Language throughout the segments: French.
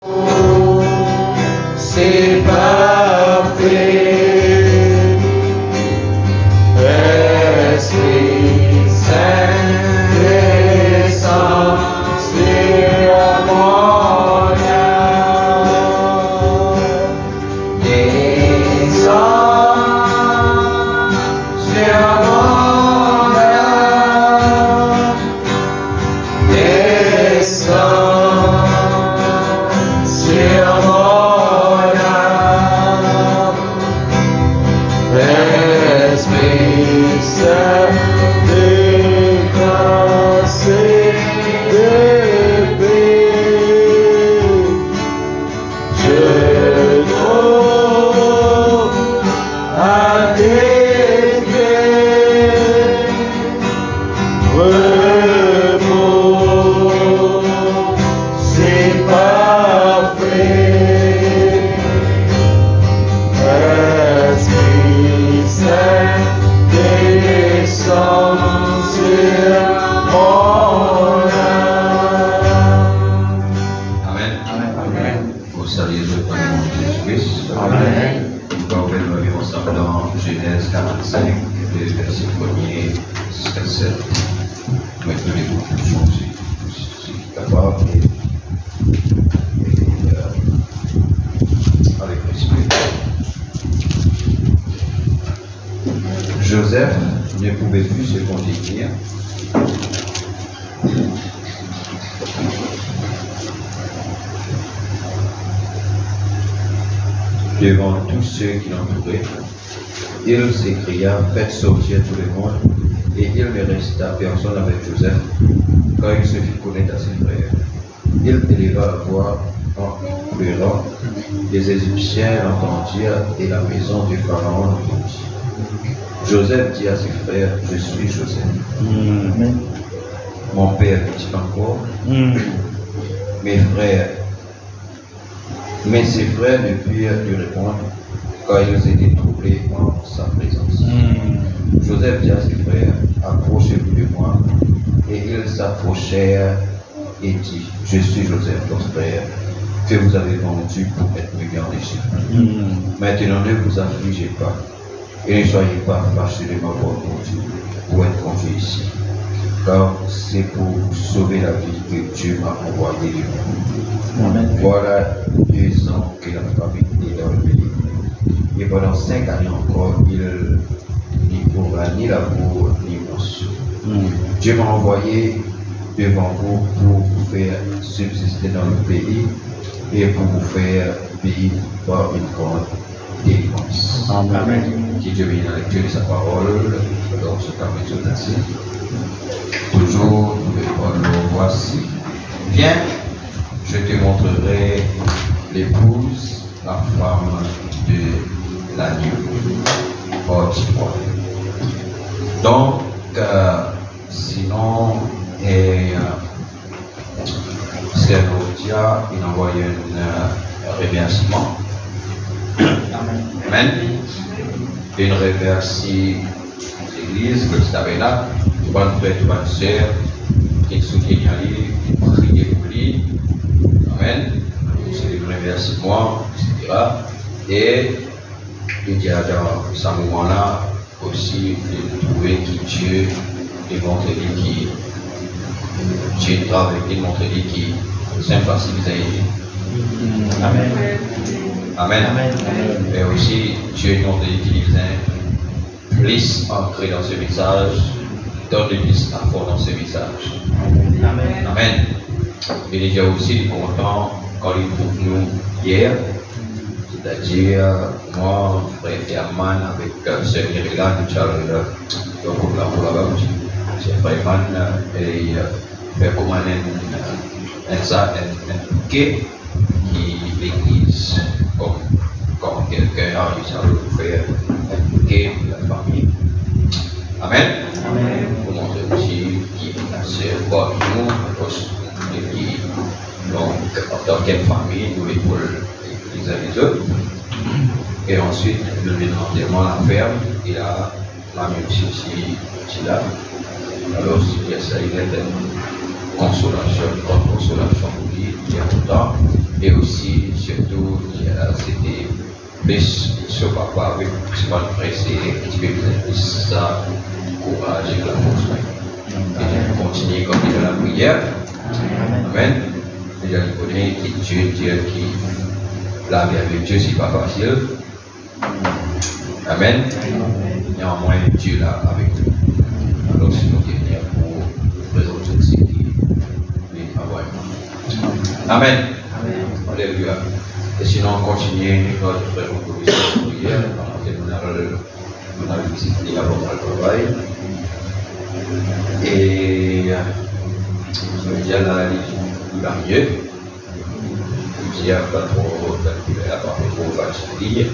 C'est parfait. Esprit Saint, descends sur mon âme. Descends sur mon âme. Descends sur mon âme. Esprit Saint, déclassé de paix, je donne à tes pieds repos, c'est parfait. Esprit Saint, descends sur mon âme. Amen. Amen. Au salut de notre nom Jésus-Christ. Amen. Nous allons lire ensemble dans Genèse 45, les versets 1er jusqu'à 7. Maintenant, les conclusions, c'est capable avec respect. Joseph ne pouvait plus se contenir. Devant tous ceux qui l'entouraient, il s'écria, faites sortir tout le monde, et il ne resta personne avec Joseph, quand il se fit connaître à ses frères. Il éleva la voix en pleurant, les Égyptiens l'entendirent, et la maison du Pharaon l'entendit. Joseph dit à ses frères, je suis Joseph. Mon père dit encore, mes frères. Mais ses frères ne purent lui répondre, car ils étaient troublés en sa présence. Joseph dit à ses frères, approchez-vous de moi. Et ils s'approchèrent et dit, je suis Joseph, votre frère, que vous avez vendu pour être mis en Égypte. Maintenant ne vous affligez pas, et ne soyez pas fâchés de m'avoir conduit pour être conduit ici. Car c'est pour vous sauver la vie que Dieu m'a envoyé de vous. Voilà 2 ans que la famine est dans le pays. Et pendant 5 années encore, il n'y aura ni labour ni moisson. Dieu m'a envoyé devant vous pour vous faire subsister dans le pays et pour vous faire vivre par une grande délivrance. Amen. Que Dieu bénisse la lecture de sa parole. Donc, ce permet de passer. Toujours, nous le voici. Viens, je te montrerai l'épouse, la femme de l'agneau. Porte-moi. Donc, sinon, c'est Rodia, il envoie un remerciement. Amen. Il remercie l'Église, le tabernacle, tout bon frère, tout bonne sœur, qui soutiennent lui, qui prient pour lui. Amen. C'est le remerciement, etc. Et il y a dans ce moment-là aussi de trouver que Dieu démontre qui Dieu travaille, il montre qui c'est facile à aider. Amen. Amen. Amen. Et aussi Dieu montre qu'il est plus ancré dans ce message, donne plus à fond dans ce message. Amen. Amen. Il y a aussi des contents quand il trouve nous hier, c'est-à-dire moi, frère Herman, avec sœur Mirella, nous avons donc pour là-bas, c'est frère Herman et frère Coman un bouquet qui l'église comme quelqu'un a réussi à le faire un bouquet pour la famille. Amen. Amen. Pour montrer aussi qui est la sœur parmi nous, et qui donc dans quelle famille nous épaulons les uns les autres. Et ensuite, le démantèlement la ferme, et là, la même chose ici là. Alors, si ça, il est consolation pour lui, il y a longtemps. Et aussi, surtout, c'était plus sur papa avec souvent pressé, qui fait plus ça, courage et la force. Et je continue comme il est dans la prière. Amen. Et je connais que Dieu qui la vie avec Dieu, c'est pas facile. Amen. Néanmoins, Dieu là avec nous. Alors, si nous venir pour présenter ce qui est avoir. Amen. Alléluia. Et sinon, on continue notre frère en commission de prière. On a visité la bonne travail. Et il y a là, il va mieux. Il n'y a pas trop calculé à part pour faciliter.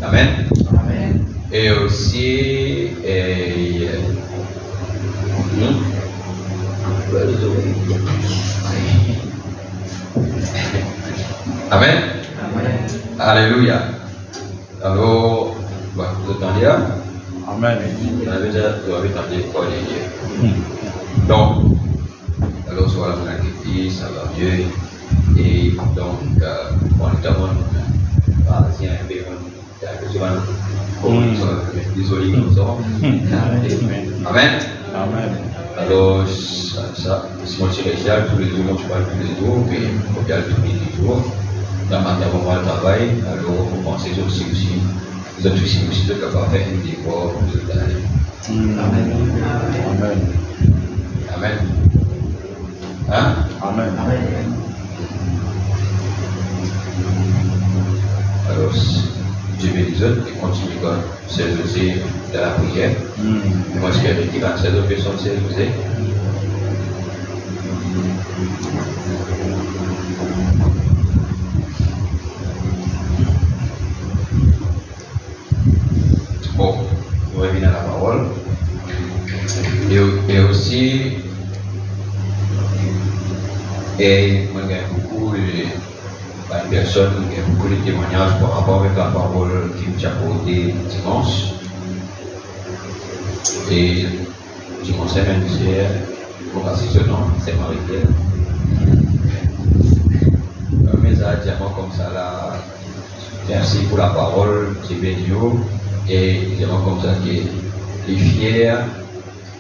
Amen. Amen. Et aussi, Amen. Amen. Alléluia. Alors, vous entendez là? Amen. Vous avez entendu quoi dire? Donc, alors, soit la maladie, ça va mieux. Et donc, on est à mon parisien, désolé, comme ça. Amen. Amen. Alors, ça, si on tire les tous les jours, moi je parle tous les jours, mais on regarde tous les jours. Dans ma moment de travail, alors vous pensez aussi, vous êtes aussi capable de faire une décor pour vous aller. Amen. Amen. Amen. Hein? Amen. Alors, je vais les autres et continue comme s'élever dans la prière. Moi, je vais dire à ces autres personnes s'élever. Bon, on revient à la parole. Et aussi, et moi, il y a beaucoup de personnes, il y a beaucoup de témoignages par rapport avec la parole qui nous a apporté dimanche. Et dimanche, même pour passer ce nom, c'est Marie-Pierre. Mais ça, diamant comme ça, là, merci pour la parole, c'est béni. Et diamant comme ça, qui est fier,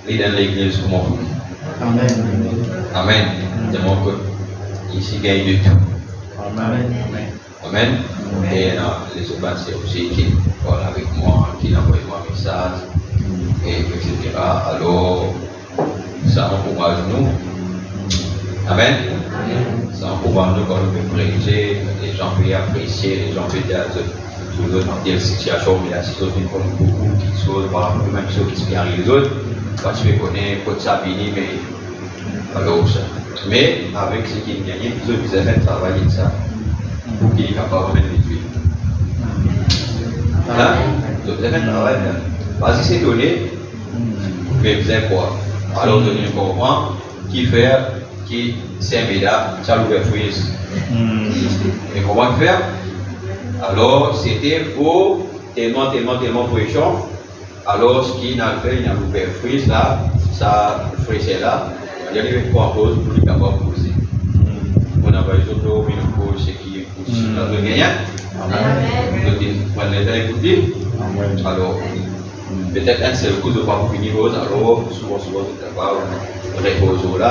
il est dans l'église comme on dit. Amen. Amen. Diamant que ici, il gagne de tout. Amen. Amen. Et les autres, c'est aussi qui parlent avec moi, qui envoient moi un message, et etc. Alors, ça encourage nous. Amen. Ça encourage nous quand nous pouvons prêcher, les gens peuvent apprécier, les gens peuvent dire toujours dans des situations, mais la situation comme beaucoup qui sont par rapport aux mêmes choses qui arrivent les autres, parce que je connais pas de ça béni, mais alors ça. Mais avec ce qui est gagné, ils ont besoin de travailler de ça pour qu'il est capable de mettre les tuiles. Hein? Ils ont besoin de travailler. Parce que c'est donné, mais vous avez quoi? Alors, donner un comprend qui fait, qui c'est un médaille, ça l'ouvre frise. Et comment faire? Alors, c'était pour tellement pression. Alors, ce qu'il a fait, il a ouvert frise là, ça frisait là. Il y a des propos pour les capables de poser. On a pas les autres, mais nous posons ce qui est possible. Nous avons gagné. Nous avons les écouter. Alors, peut-être un seul coup de pas pour finir, alors souvent c'est capable de reposer là,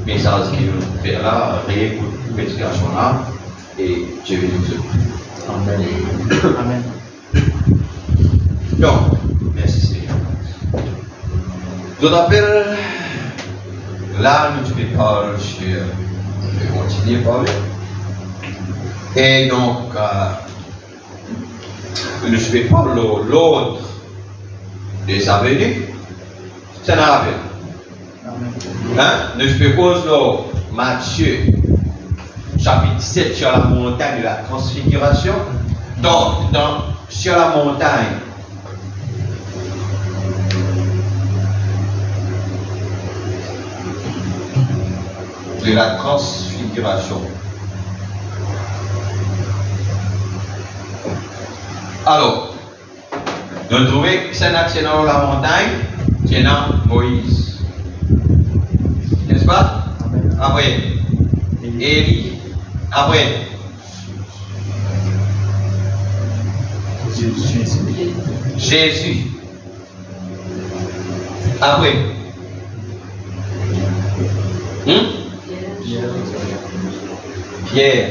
message qui nous fait là, réécoute l'explication là, et Dieu veut nous aider. Amen. Donc, merci Seigneur. Je t'appelle, là nous te parlons sur, je vais continuer à parler. Et donc, nous te parlons l'ordre des avenues, c'est un avenue. Hein? Nous proposons Matthieu chapitre 7 sur la montagne de la transfiguration. Donc, sur la montagne, de la transfiguration. Alors, nous trouvons que c'est dans la montagne, c'est dans Moïse. N'est-ce pas? Après. Élie. Après. Jésus. Après. Pierre.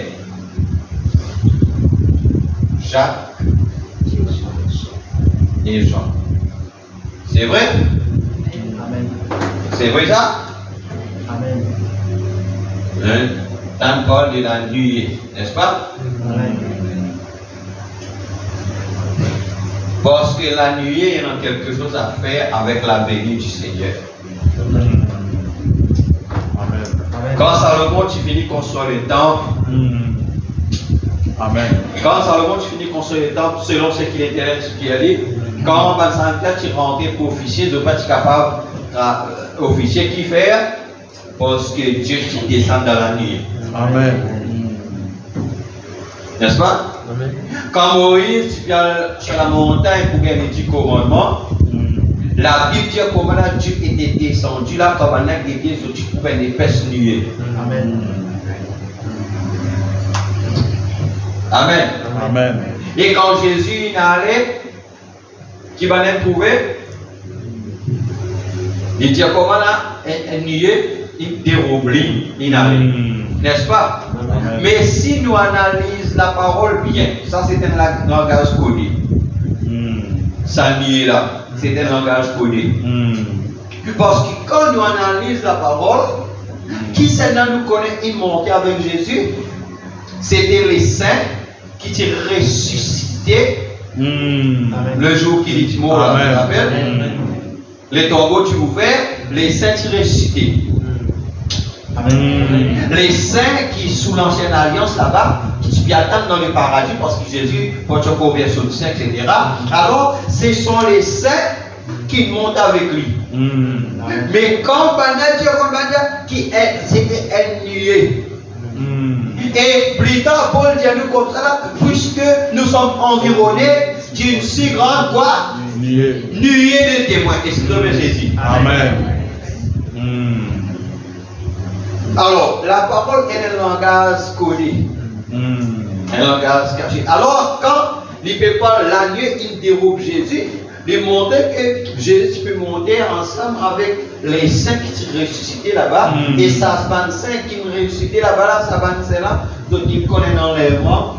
Jacques. Et Jean. C'est vrai? Amen. C'est vrai ça? Amen. Tant Paul de la nuée, n'est-ce pas? Amen. Parce que la nuée a quelque chose à faire avec la venue du Seigneur. Amen. Quand Salomon tu finis construire le temple, Amen. quand Salomon tu finis construire le temple, selon ce qui intéresse ce qui est dit, quand tu rentres pour officier, tu n'es pas capable officier qui fait parce que Dieu qui descend dans la nuit. Amen. N'est-ce pas? Amen. Quand Moïse tu viens sur la montagne pour gagner les 10 commandements, la Bible dit comment Dieu était descendu là, comme un acte de Dieu, tu pouvais une épaisse nuée. Amen. Amen. Amen. Et quand Jésus est allé, qui va nous trouver, il dit comment là, un nuée, il déroule, il arrive. N'est-ce pas? Amen. Mais si nous analysons la parole bien, ça c'est un langage codé. Ça nuée là, c'est un langage codé. Parce que quand nous analysons la parole, qui c'est là nous connaît il montait avec Jésus? C'était les saints qui étaient ressuscités le jour qu'il est mort, tu te rappelles? Les tombeaux tu ouverts, les saints qui ressuscités. Les saints qui sous l'ancienne alliance là-bas, qui tu attendent dans le paradis parce que Jésus, pour une conversion du saint, etc. Alors, ce sont les saints qui montent avec lui. Mais quand c'était un nuée. Et plus tard, Paul dit à nous comme ça, là, puisque nous sommes environnés d'une si grande quoi? Nuée de témoins. Excusez-moi, Jésus. Amen. Alors, la parole est un langage codé. Un langage caché. Alors, quand il peut pas la nuit, il dérobe Jésus, il montrait que Jésus peut monter ensemble avec les saints qui sont ressuscités là-bas. Et ça, 25 qui sont ressuscités là-bas, là, ça 25 là, donc ils connaissent l'enlèvement.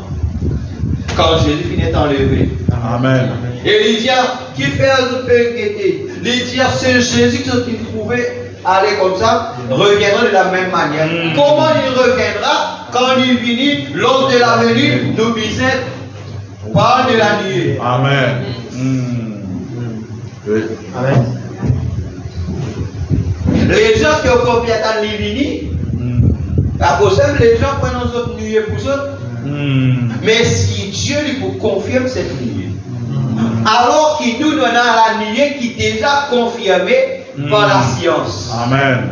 Quand Jésus finit d'enlever. Amen. Et il dit, qui fait un peu guetter? Il dit, c'est Jésus qui trouvait aller comme ça, reviendra de la même manière. Comment il reviendra? Quand il finit, l'homme de la venue nous disait, parle de la nuée. Amen. Amen. Les gens qui ont copié à l'Ivini, à cause de les gens prennent nos autres nuées pour eux. Mais si Dieu lui confirme cette nuée, alors qu'il nous donne la nuée qui est déjà confirmée par la science. Amen.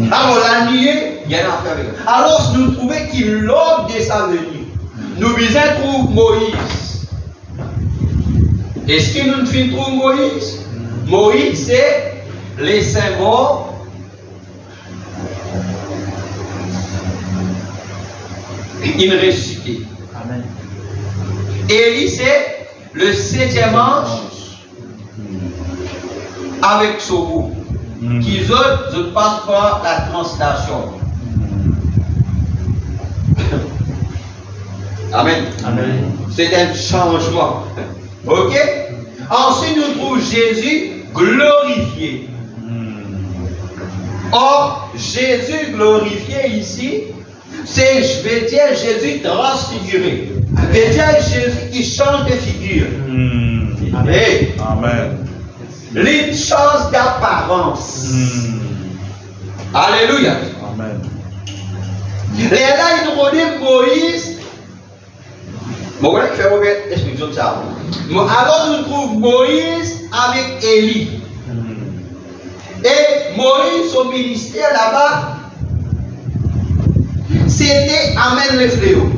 Alors la nuée, il y a une affaire avec. Alors nous trouvons qu'il lors de sa venue, nous trouvons Moïse. Est-ce que nous trouvons Moïse? Moïse, c'est les saints morts. Il ressuscité. Amen. Élie, c'est le 7e ange avec son groupe. Qui autres passent par la translation. Amen. Amen. C'est un changement. Ok? Ensuite, nous trouvons Jésus glorifié. Or, Jésus glorifié ici, c'est, je vais dire, Jésus transfiguré. Je vais dire Jésus qui change de figure. Amen. Amen. Une change d'apparence. Alléluia. Amen. Et là, il nous redit Moïse. Bon, voilà qui fait une explication de ça. Alors, nous trouvons Moïse avec Élie. Et Moïse, son ministère là-bas, c'était Amen le fléau.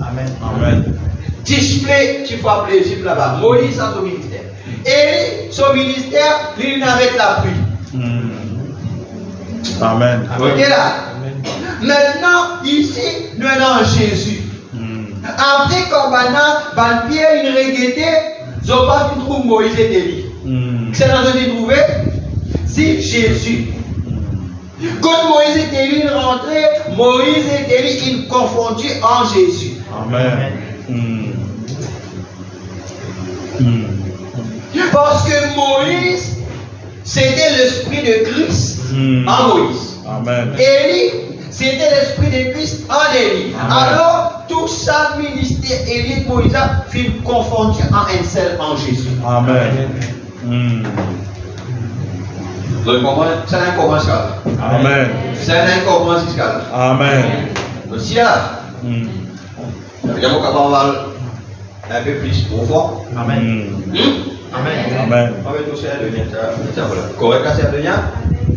Amen. Amen. Display, tu fais plaisir là-bas. Moïse a son ministère. Élie, son ministère, il avec la pluie. Amen. Ok là? Maintenant, ici, nous sommes dans Jésus. Après, quand on Pierre, il regardait, ils n'ont pas pu trouver Moïse et Élie. C'est dans ce qu'ils trouvaient? C'est Jésus. Quand Moïse et Élie rentraient, Moïse et Élie, ils confondaient en Jésus. Amen. Parce que Moïse, c'était l'esprit de Christ en Moïse. Amen. Élie, c'était l'esprit de Christ en Élie. Alors, tout ça, ministère Élie et Moïse, fut confondu en un seul en Jésus. Amen. Donc, c'est un commensal. Amen. C'est un commensal. Amen. Aussi là, il y a on va un peu plus profond. Amen. Amen. Amen. On va tous faire le lien. Correct, c'est le lien.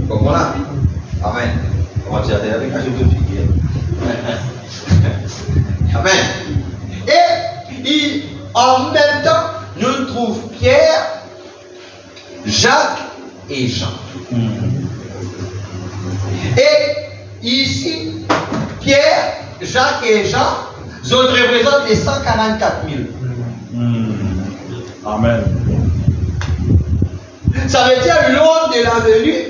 Comme voilà. Amen. On va dire avec un jeu de figure. Amen. Et en même temps, nous trouvons Pierre, Jacques et Jean. Et ici, Pierre, Jacques et Jean, ils représentent les 144 000. Amen. Ça veut dire l'ordre de la venue,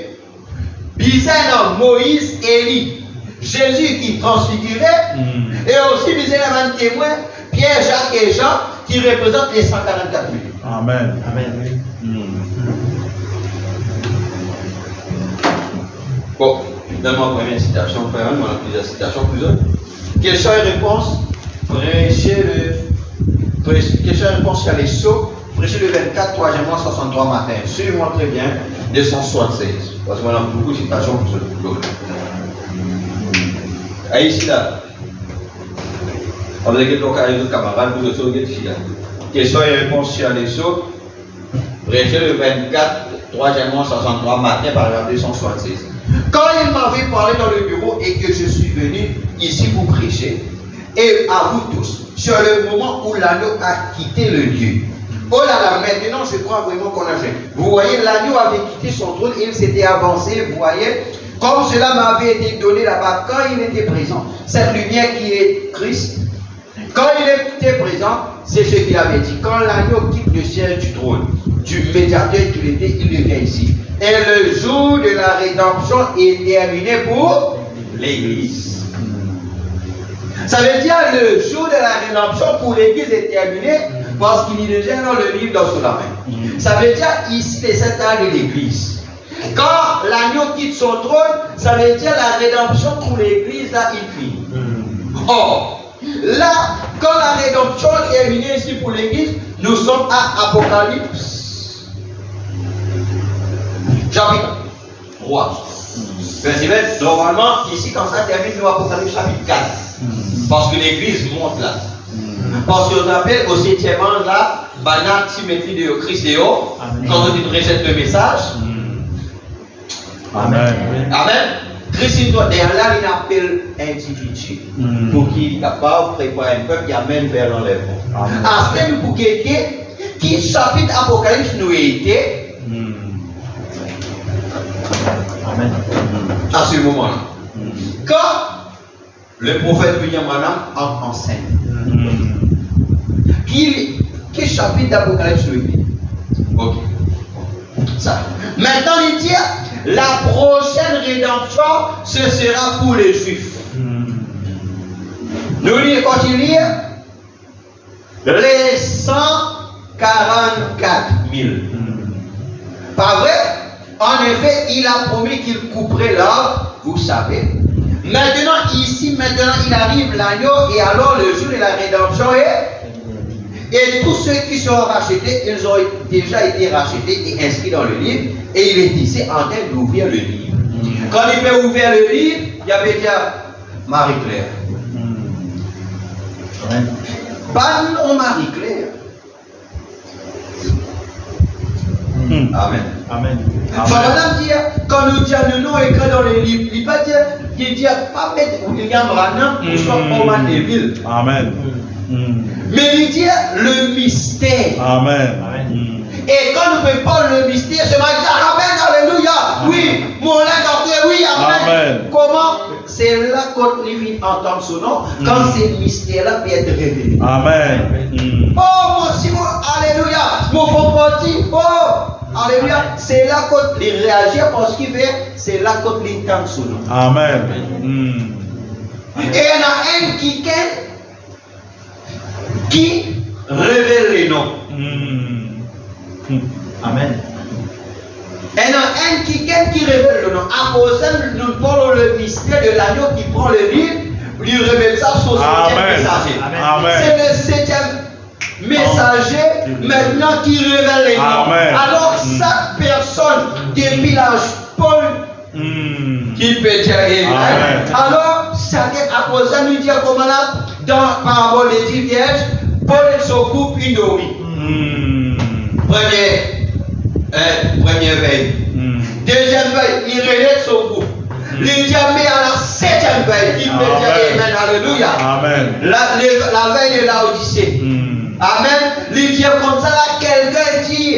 bizarre Moïse, Élie, Jésus qui transfigurait, et aussi bizarre un témoin, Pierre, Jacques et Jean, qui représentent les 144 000. Amen. Amen. Bon, donne-moi la première citation, frère, on a plusieurs citations, plusieurs. Question et réponse, question et réponse sur les sceaux, prêcher le 24, 3e mois, 63 matin. Suivez-moi très bien, 276. Parce qu'on a beaucoup de citations pour ce bloc. Ah, ici, là. On va dire que les camarades, vous êtes ici, là. Question et réponse sur les sceaux, prêcher le 24, 3e mois, 63 matin, par exemple 266. Quand il m'avait parlé dans le bureau et que je suis venu ici vous prêcher, et à vous tous, sur le moment où l'agneau a quitté le lieu. Oh là là, maintenant je crois vraiment qu'on a joué. Vous voyez, l'agneau avait quitté son trône, il s'était avancé, vous voyez, comme cela m'avait été donné là-bas quand il était présent. Cette lumière qui est Christ, quand il était présent, c'est ce qu'il avait dit. Quand l'agneau quitte le ciel du trône, du médiateur qu'il était, il vient ici. Et le jour de la rédemption est terminé pour l'Église. Ça veut dire le jour de la rédemption pour l'Église est terminé parce qu'il est déjà dans le livre dans sous la main. Ça veut dire ici les 7 ans de l'Église. Quand l'agneau quitte son trône, ça veut dire la rédemption pour l'Église là il finit. Or, là, quand la rédemption est terminée ici pour l'Église, nous sommes à Apocalypse. Chapitre 3. Verset 20. Normalement, ici, quand ça termine, nous Apocalypse chapitre 4. Parce que l'église monte là. Parce qu'on appelle au 7e ange là, Banat symétrie de Christ et quand on dit rejette le message. Amen. Amen. Christ doit derrière là, il appelle individu. Pour qu'il est capable de préparer un peuple qui amène vers l'enlèvement. Après, pour quelqu'un qui chapitre Apocalypse nous était. Amen. À ce moment-là. Quand le prophète William Branham entre en scène. Quel chapitre d'Apocalypse nous dit? Ok. Ça. Maintenant, il dit la prochaine rédemption, ce sera pour les Juifs. Nous lisons, continuons. Les 144 000. Pas vrai? En effet, il a promis qu'il couperait l'arbre, vous savez. Maintenant, ici, il arrive l'agneau, et alors le jour de la rédemption est. Et tous ceux qui seront rachetés, ils ont déjà été rachetés et inscrits dans le livre. Et il est ici en train d'ouvrir le livre. Quand il peut ouvrir le livre, il y avait déjà Marie-Claire. Pas non Marie-Claire. Amen. Amen. Madame dit, quand nous disons le nom écrit dans le livre, il ne pas dire, il dit pas mettre William Branham pour soit Oman Deville. Amen. Mais il dit le mystère. Amen. Et quand nous faisons pas le mystère, c'est mal. Amen, alléluia. Oui, mon linge, oui, amen. Amen. Comment? C'est là qu'on vient entendre son nom, quand ce mystère-là peut être révélé. Amen. Oh, mon Simon, alléluia. Mon bon petit, oh, alléluia. C'est là qu'on réagit parce qu'il fait, c'est là qu'on entend son nom. Amen. Et il y en a un qui révèle les noms. Amen. Il y en a un qui révèle le nom. À cause de nous parlons le mystère de l'agneau qui prend le livre, lui révèle ça sur son messager. Amen. C'est le 7e messager maintenant qui révèle les noms. Amen. Alors chaque personne depuis l'âge Paul qui peut dire Amen. Alors chacun à cause de nous dire comment là dans parabole des 10 vierges, Paul s'occupe une dormie. Première veille. Deuxième veille, il relève son groupe. Il dit mais à la 7e veille, il peut dire Amen, alléluia. Amen. La veille de la Odyssée. Amen. Il dit comme ça là, quelqu'un dit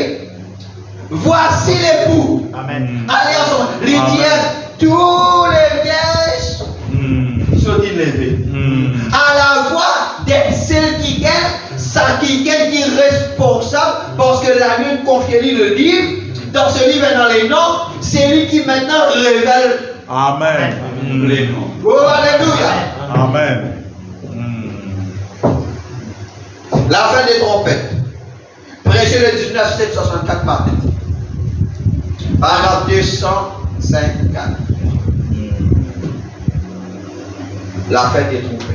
voici l'époux. Amen. Allez ensemble. Il dit tous les vierges sont élevés. À la voix de celle qui gagne, ça qui gagne qui est responsable parce que la lune confie le livre. Dans ce livre dans les noms, c'est lui qui maintenant révèle Amen. les noms. Oh, alléluia. Amen. La fin des trompettes. Prêché le 1964 matin. Paragraphe 254. La fin des trompettes.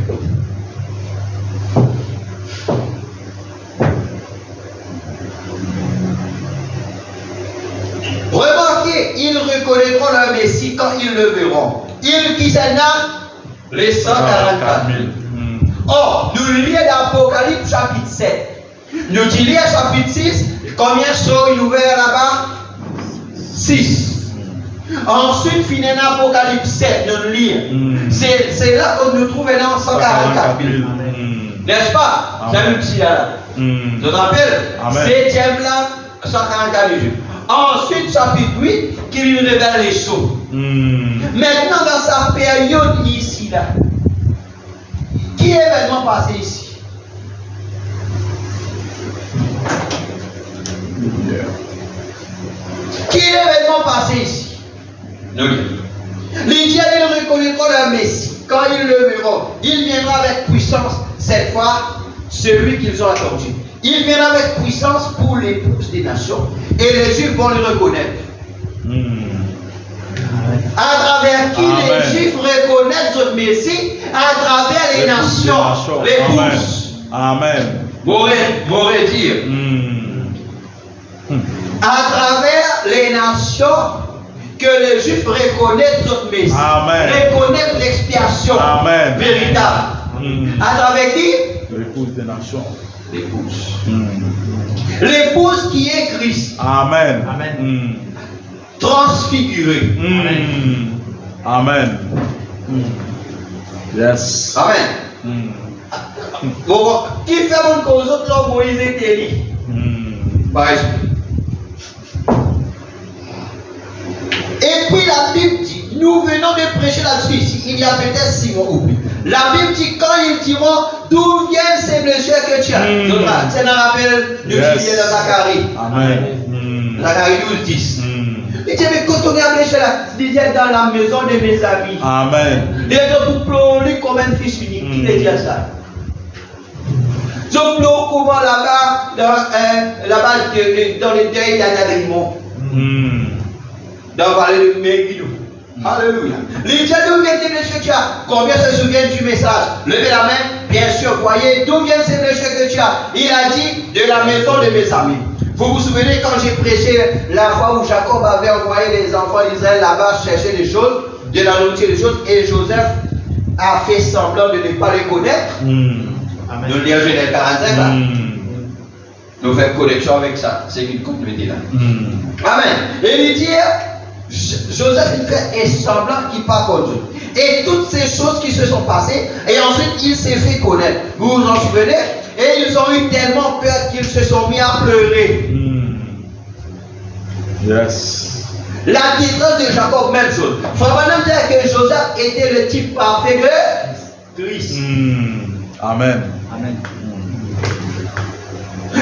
Remarquez, ils reconnaîtront le Messie quand ils le verront. Ils qui s'en les 144 000. Or, nous lisons l'Apocalypse chapitre 7. Nous lisons chapitre 6. Combien sont ils ouverts là-bas? 6. Ensuite, finit l'Apocalypse 7. Nous lisons. C'est là que nous trouvons dans 144 000. N'est-ce pas? C'est un petit là. Je te rappelle? 7e là, 144 000. Ensuite, chapitre 8, qui lui révèle les choses. Maintenant, dans sa période ici, là, qui est événement passé ici? Qui est événement passé ici? Les dieux, ils reconnaîtront le Messie. Quand ils le verront, il viendra avec puissance, cette fois, celui qu'ils ont attendu. Il viendra avec puissance pour l'épouse des nations et les Juifs vont le reconnaître. À travers qui les Juifs reconnaissent notre Messie? À travers les nations, l'épouse. Amen. M'aurait dire. À travers les nations que les Juifs reconnaissent notre Messie. Reconnaissent l'expiation véritable. À travers qui? L'épouse des nations. L'épouse. L'épouse qui est Christ. Amen. Transfiguré. Amen. Yes. Amen. Bon, qui fait mon cause autre là, Moïse était dit. Par exemple. Et puis la Bible dit, nous venons de prêcher là-dessus ici, il y a peut-être 6 mois ou plus. La Bible dit, quand ils diront, d'où viennent ces blessures que tu as? C'est dans l'appel de Julien de Zacharie. Amen. Zacharie 12:10. Il dit, mais quand on est à blessure là, il dit, dans la maison de mes amis. Amen. Les deux plongent comme un fils unique. Qui les dit à ça? Je plonge comment là-bas, dans les deuils d'Anadrimon. Dans la vallée de Megiddo. Alléluia. Les gens d'où viennent ces blessures que tu as? Combien se souviennent du message? Levez la main, bien sûr, voyez d'où viennent ces blessures que tu as? Il a dit de la maison de mes amis. Vous vous souvenez quand j'ai prêché la fois où Jacob avait envoyé les enfants d'Israël là-bas chercher des choses, de la nourriture des choses, et Joseph a fait semblant de ne pas les connaître. Nous le disons Genèse 45 là. Nous faisons connexion avec ça. C'est une continuité là. Amen. Et il dit, Joseph il fait un semblant qui part conduit. Et toutes ces choses qui se sont passées, et ensuite il s'est fait connaître. Vous vous en souvenez? Et ils ont eu tellement peur qu'ils se sont mis à pleurer. Yes. La détresse de Jacob, même chose. Frère Branham dit que Joseph était le type parfait de Christ. Amen. Amen.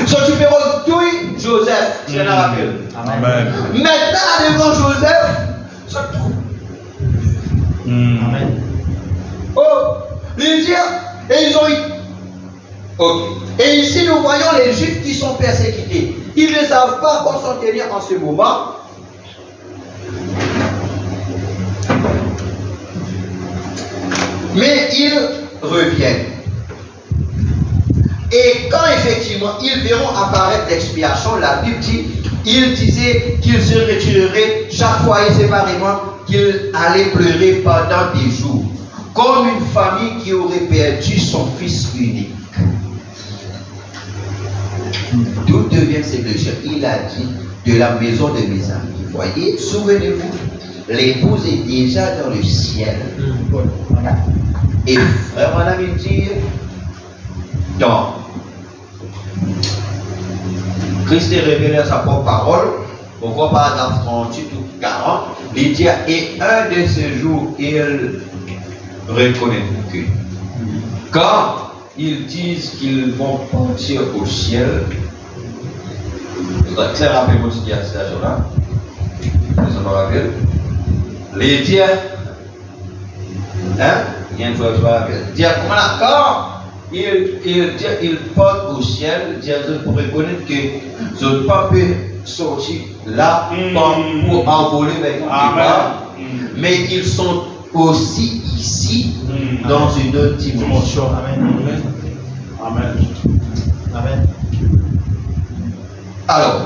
So, tu peux retrouver Joseph, je me rappelle. Amen. Maintenant, devant Joseph, se trouve. Amen. Oh, les dieux, et ils ont eu. Ok. Et ici, nous voyons les Juifs qui sont persécutés. Ils ne savent pas comment s'en tenir en ce moment. Mais ils reviennent. Et quand effectivement ils verront apparaître l'expiation, la Bible dit, il disait qu'ils se retireraient chaque foyer séparément, qu'ils allaient pleurer pendant des jours, comme une famille qui aurait perdu son fils unique. D'où devient ces blessures? Il a dit, de la maison de mes amis. Voyez, souvenez-vous, l'épouse est déjà dans le ciel. Et frère Branham il dit, donc, Christ est révélé à sa propre parole, au paragraphe 38 ou 40, il dit, et un de ces jours, il reconnaît que quand ils disent qu'ils vont partir au ciel, très rapidement ce qui est à cette situation-là, je me rappelle, les dieux, hein, il y a une fois que je me rappelle, dire comment là, quand il porte au ciel, Dieu pour reconnaître que je ne peux pas sortir là pour envoler vers quelque part, mais ils sont aussi ici dans une autre dimension. Amen. Amen. Amen. Alors,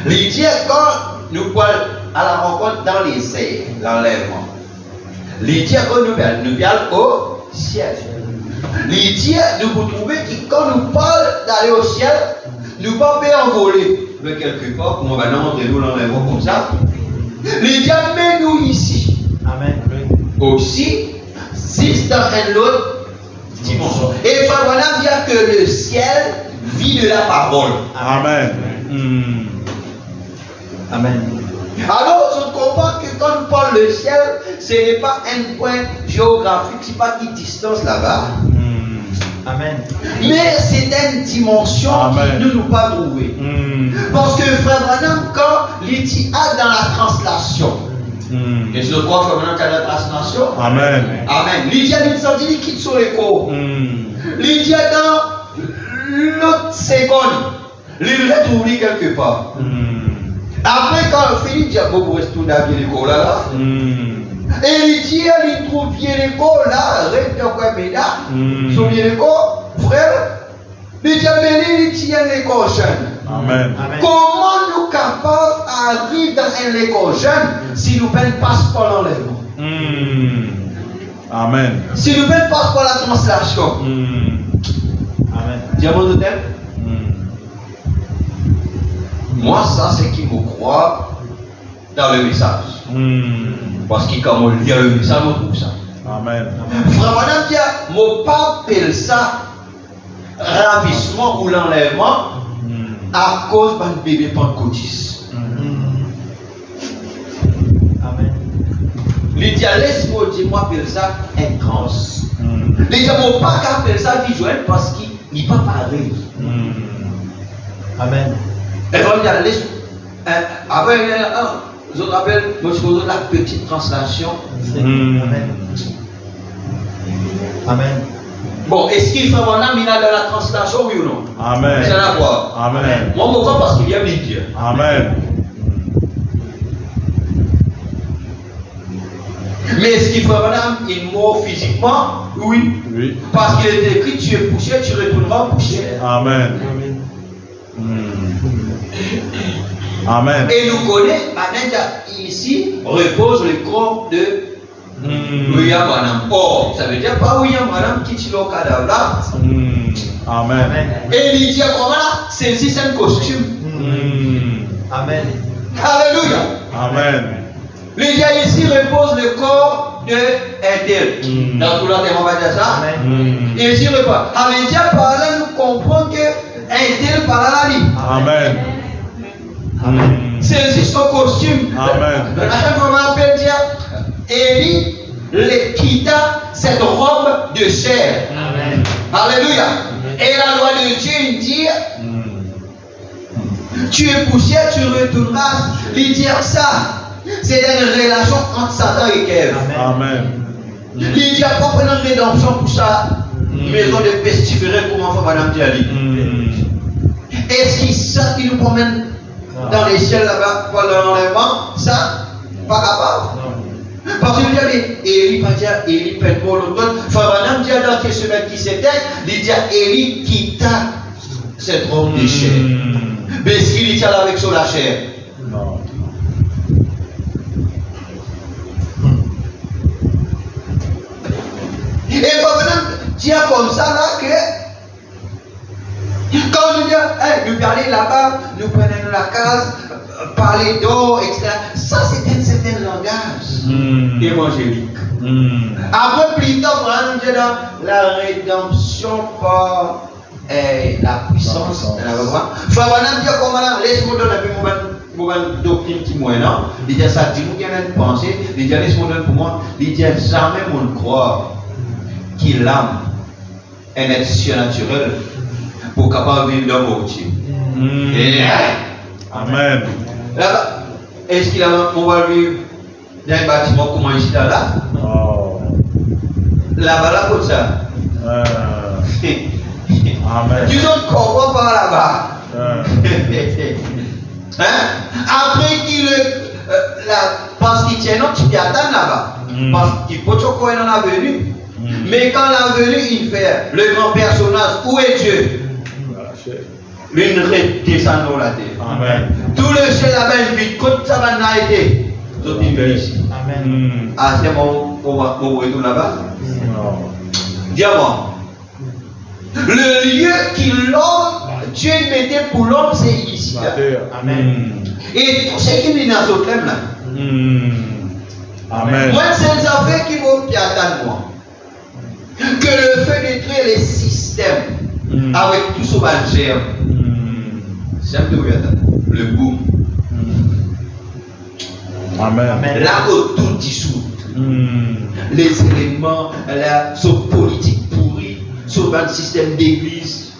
les dieux, quand nous parlons à la rencontre dans les airs, l'enlèvement, les dieux, quand nous parlons au ciel. Les dieux, nous vous trouvez que quand nous parlons d'aller au ciel, nous ne pouvons pas envoler. Mais quelque part, comment va nous rentrer nous l'enlèvement comme ça? Les dieux, mais nous ici. Amen. Aussi, c'est dans une autre dimension. Et Frère Branham dit que le ciel vit de la parole. Amen. Amen. Alors, je comprends que quand nous parlons le ciel, ce n'est pas un point géographique, ce n'est pas une distance là-bas. Amen. Mais c'est une dimension Amen. qui ne nous pas trouver. Parce que Frère Branham, quand il dit dans la translation, et je crois que Frère Branham dans la translation, Amen. Amen. Il dit il quitte sur l'écho. Il dit dans l'autre seconde, il retrouve quelque part. Après, quand Philippe dit bon, pour rester dans l'écho là, et il dit il trouve bien l'écho là, reste dans quoi, mais là, sur l'écho, frère, il dit mais il tient l'écho jeune. Amen. Comment nous capables d'arriver dans un écho jeune si nous ne passons pas l'enlèvement? Amen. Si nous ne passons pas la translation? Amen. Diamant de thème? Moi, ça, c'est qui me croit dans le message. Parce que quand on lit le message, on trouve ça. Amen. Frère Madame dit, mon papa appelle ça ravissement ou l'enlèvement à cause d'un bébé pentecôtiste. Amen. Il dit, laisse-moi dire, moi, appelle ça un transe. Il dit, mon papa appelle ça visuel parce qu'il n'est pas pareil. Amen. Et vraiment, il y a laisse. Après, il y a un. Je vous rappelle, moi, je vous donne la petite translation. Amen. Amen. Bon, est-ce qu'il fait mon âme, il a dans la translation, oui ou non? Amen. C'est à quoi? Amen. Moi, je crois parce qu'il y a des dieux. Amen. Mais est-ce qu'il fait mon âme, il mort physiquement? Oui. Oui. Parce qu'il est écrit, tu es poussière, tu retourneras poussière. Amen. Amen. Et nous connaissons, ici, repose le corps de William Branham. Or, ça veut dire pas William Branham qui tue le cadavre là. Amen. Et il dit comment là? C'est un costume. Amen. Alléluia. Amen. Il dit ici repose le corps de Ethel. Dans tout l'autre, on va dire ça. Amen. Et ici repose. Avec Dieu par là, nous comprenons que Ethel par là. Amen. Amen. saisit son costume. Amen. La femme appelle dire, Élie les quitta cette robe de chair. Amen. Alléluia. Et la loi de Dieu dit, tu es poussière, tu retourneras. Il dit ça. C'est une relation entre Satan et Ève. Amen. Il dit à propos de rédemption pour ça. Maison de pestiférés, comment faire Madame Diali. Est-ce qu'il sent qu'il nous promène dans les ciels là-bas pendant l'enlèvement? Ça, pas capable. Parce qu'il dit, Élie pas dire, Élie peine pour l'automne. Madame dit dans quelle semaine qui s'était, il dit, Élie quitta cette robe de chair. Mais est-ce qu'il était là avec sur la chair? Non. Et Madame dit comme ça là que quand nous disons, nous parler là-bas, nous prenons la case, parler d'eau, etc. Ça, c'est un certain langage évangélique. Après, plus tard, on nous dit dans la rédemption par la puissance. Faut maintenant dire comment laisse-moi donner une doctrine qui moi non. Il dit ça, dis-nous qu'il y a une pensée. Il dit laisse-moi donner pour moi. Il dit jamais mon croire qu'il l'âme est un être surnaturel pour capable de vivre dans mon outil. Amen. Là-bas, est-ce qu'il on va vivre dans un bâtiment comment ici là? Oh. Là-bas, là, comme ça. Amen. Tu ne comprends pas là-bas. Après qu'il parce qu'il tient notre qui attend là-bas. Parce qu'il peut choquer dans la venue. Mais quand la venue, il fait le grand personnage, où est Dieu? Une redescend dans la terre. Amen. Tout le ciel là-bas, il vit quand ça va naître. D'autres vivent ici. Amen. Ah, c'est mon retour là-bas. Dis-moi. Le lieu Dieu mettait pour l'homme, c'est ici. Amen. Et tout ce qui vient dans ce thème là. Amen. Moi, c'est une affaire qui vont qui attendent moi. Que le feu détruit les systèmes avec tout ce qu'on gère. J'aime de le boom. Amen. Là où tout dissout. Les éléments, ce politique pourri, ce système d'église,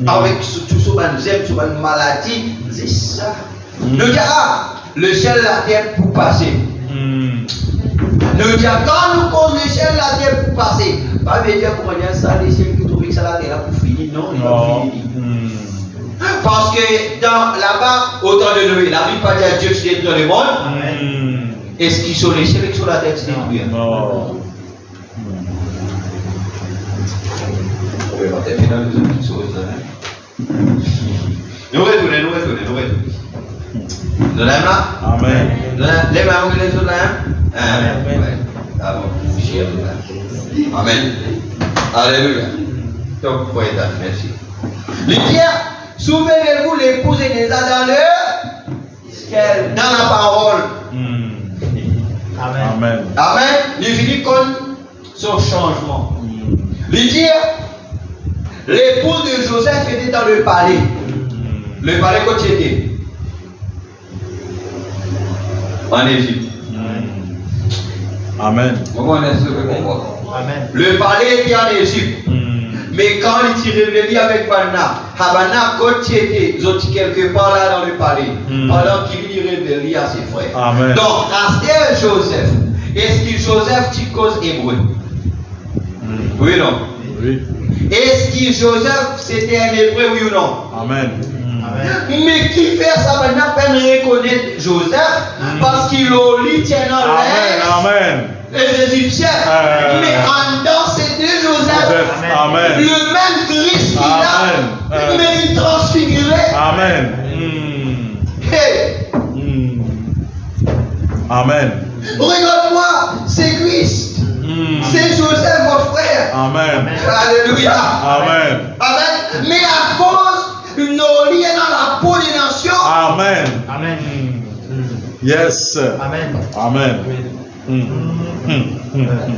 avec tout ce qu'on aime, ce qu'on maladie, c'est ça. Le gars, le ciel, la terre pour passer. Le gars, quand nous cause le ciel, la terre pour passer, pas me dire comment dire ça, les ciels qui trouvent que ça la terre pour finir, non, il va finir. Parce que dans là-bas, au temps de Noé, la Bible pas dire Dieu qui détruit le monde. Est-ce qu'ils sont les ciels et sur la terre qui détruit? Non. Nous retournons. Nous là? Amen. Les mains où les autres là? Amen. Alléluia. Donc, vous voyez ça, merci. Le Dieu, souvenez-vous, l'épouse est déjà dans le dans la parole. Amen. Amen. Il finit comme son changement. Le Dieu, l'épouse de Joseph était dans le palais. Le palais quand il était en Égypte. Amen. Amen. Le palais était en Égypte. Mais quand il s'est révélé avec Banna, Habana, quand il était quelque part là dans le palais, pendant qu'il y révélé à ses frères. Amen. Donc, Astère Joseph, est-ce que Joseph tu cause hébreu? Oui ou non? Oui. Est-ce que Joseph c'était un hébreu, oui ou non? Amen. Mais qui fait ça maintenant peine reconnaître Joseph parce qu'il lit tient dans l'air. Amen. Les Égyptiens. Mais en dedans c'était Joseph. Amen. Le même Christ qu'il a, mais il transfiguré. Amen. Hey. Amen. Regarde-moi, c'est Christ. C'est Joseph, votre frère. Amen. Alléluia. Amen. Amen. Mais à cause de nos liens dans la peau des nations. Amen. Amen. Yes. Amen. Amen.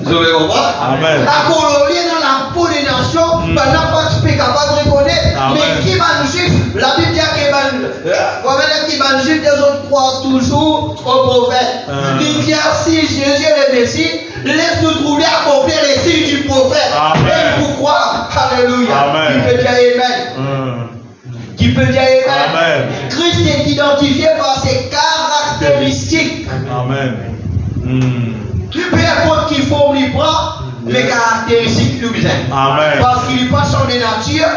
Vous allez comprendre? Amen. À cause de nos liens dans la peau des nations, pendant pas tu es capable de reconnaître. Amen. Mais qui va nous suivre? La Bible dit qui va nous suivre, les autres croient toujours au prophète. Il dit si Jésus est le Messie, laisse-nous trouver accomplir les signes du prophète. Amen. Et vous croire. Alléluia. Amen. Qui peut dire Amen? Qui peut dire Amen? Amen. Christ est identifié par ses caractéristiques. Amen. Peu importe qui forme il prend, les caractéristiques nous viennent. Amen. Parce qu'il n'est pas changé de nature,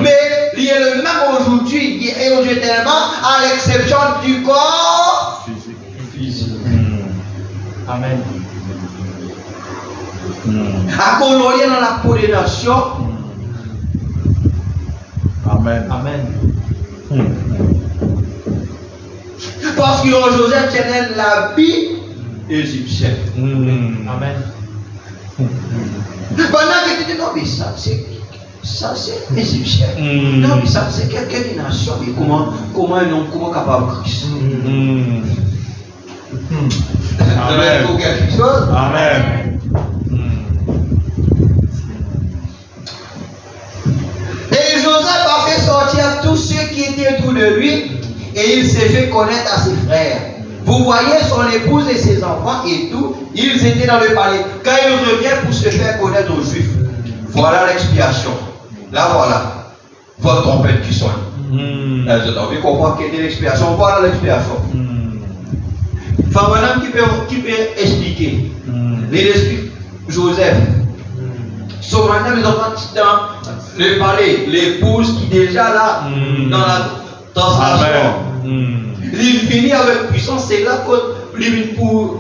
mais il est le même aujourd'hui et aujourd'hui éternellement, à l'exception du corps physique. Amen. À colorier dans la peau des nations. Amen. Amen. Parce que Joseph tenait l'habit égyptien. Amen. Pendant que tu dis non, mais ça c'est égyptien. Non, mais ça c'est quelqu'un d'une nation. Mais comment un homme, comment capable Christ? Amen. Ou quelque chose. Amen. Et Joseph a fait sortir tous ceux qui étaient autour de lui et il s'est fait connaître à ses frères. Vous voyez son épouse et ses enfants et tout, ils étaient dans le palais. Quand il revient pour se faire connaître aux Juifs, voilà l'expiation. Là voilà, votre trompette qui sonne. Vous avez compris quelle est l'expiation? Voilà l'expiation. Enfin, madame qui peut expliquer. Il explique Joseph. Son madame, ils ont parti dans le palais. L'épouse qui déjà là, dans la translation. Il finit avec puissance, c'est là pour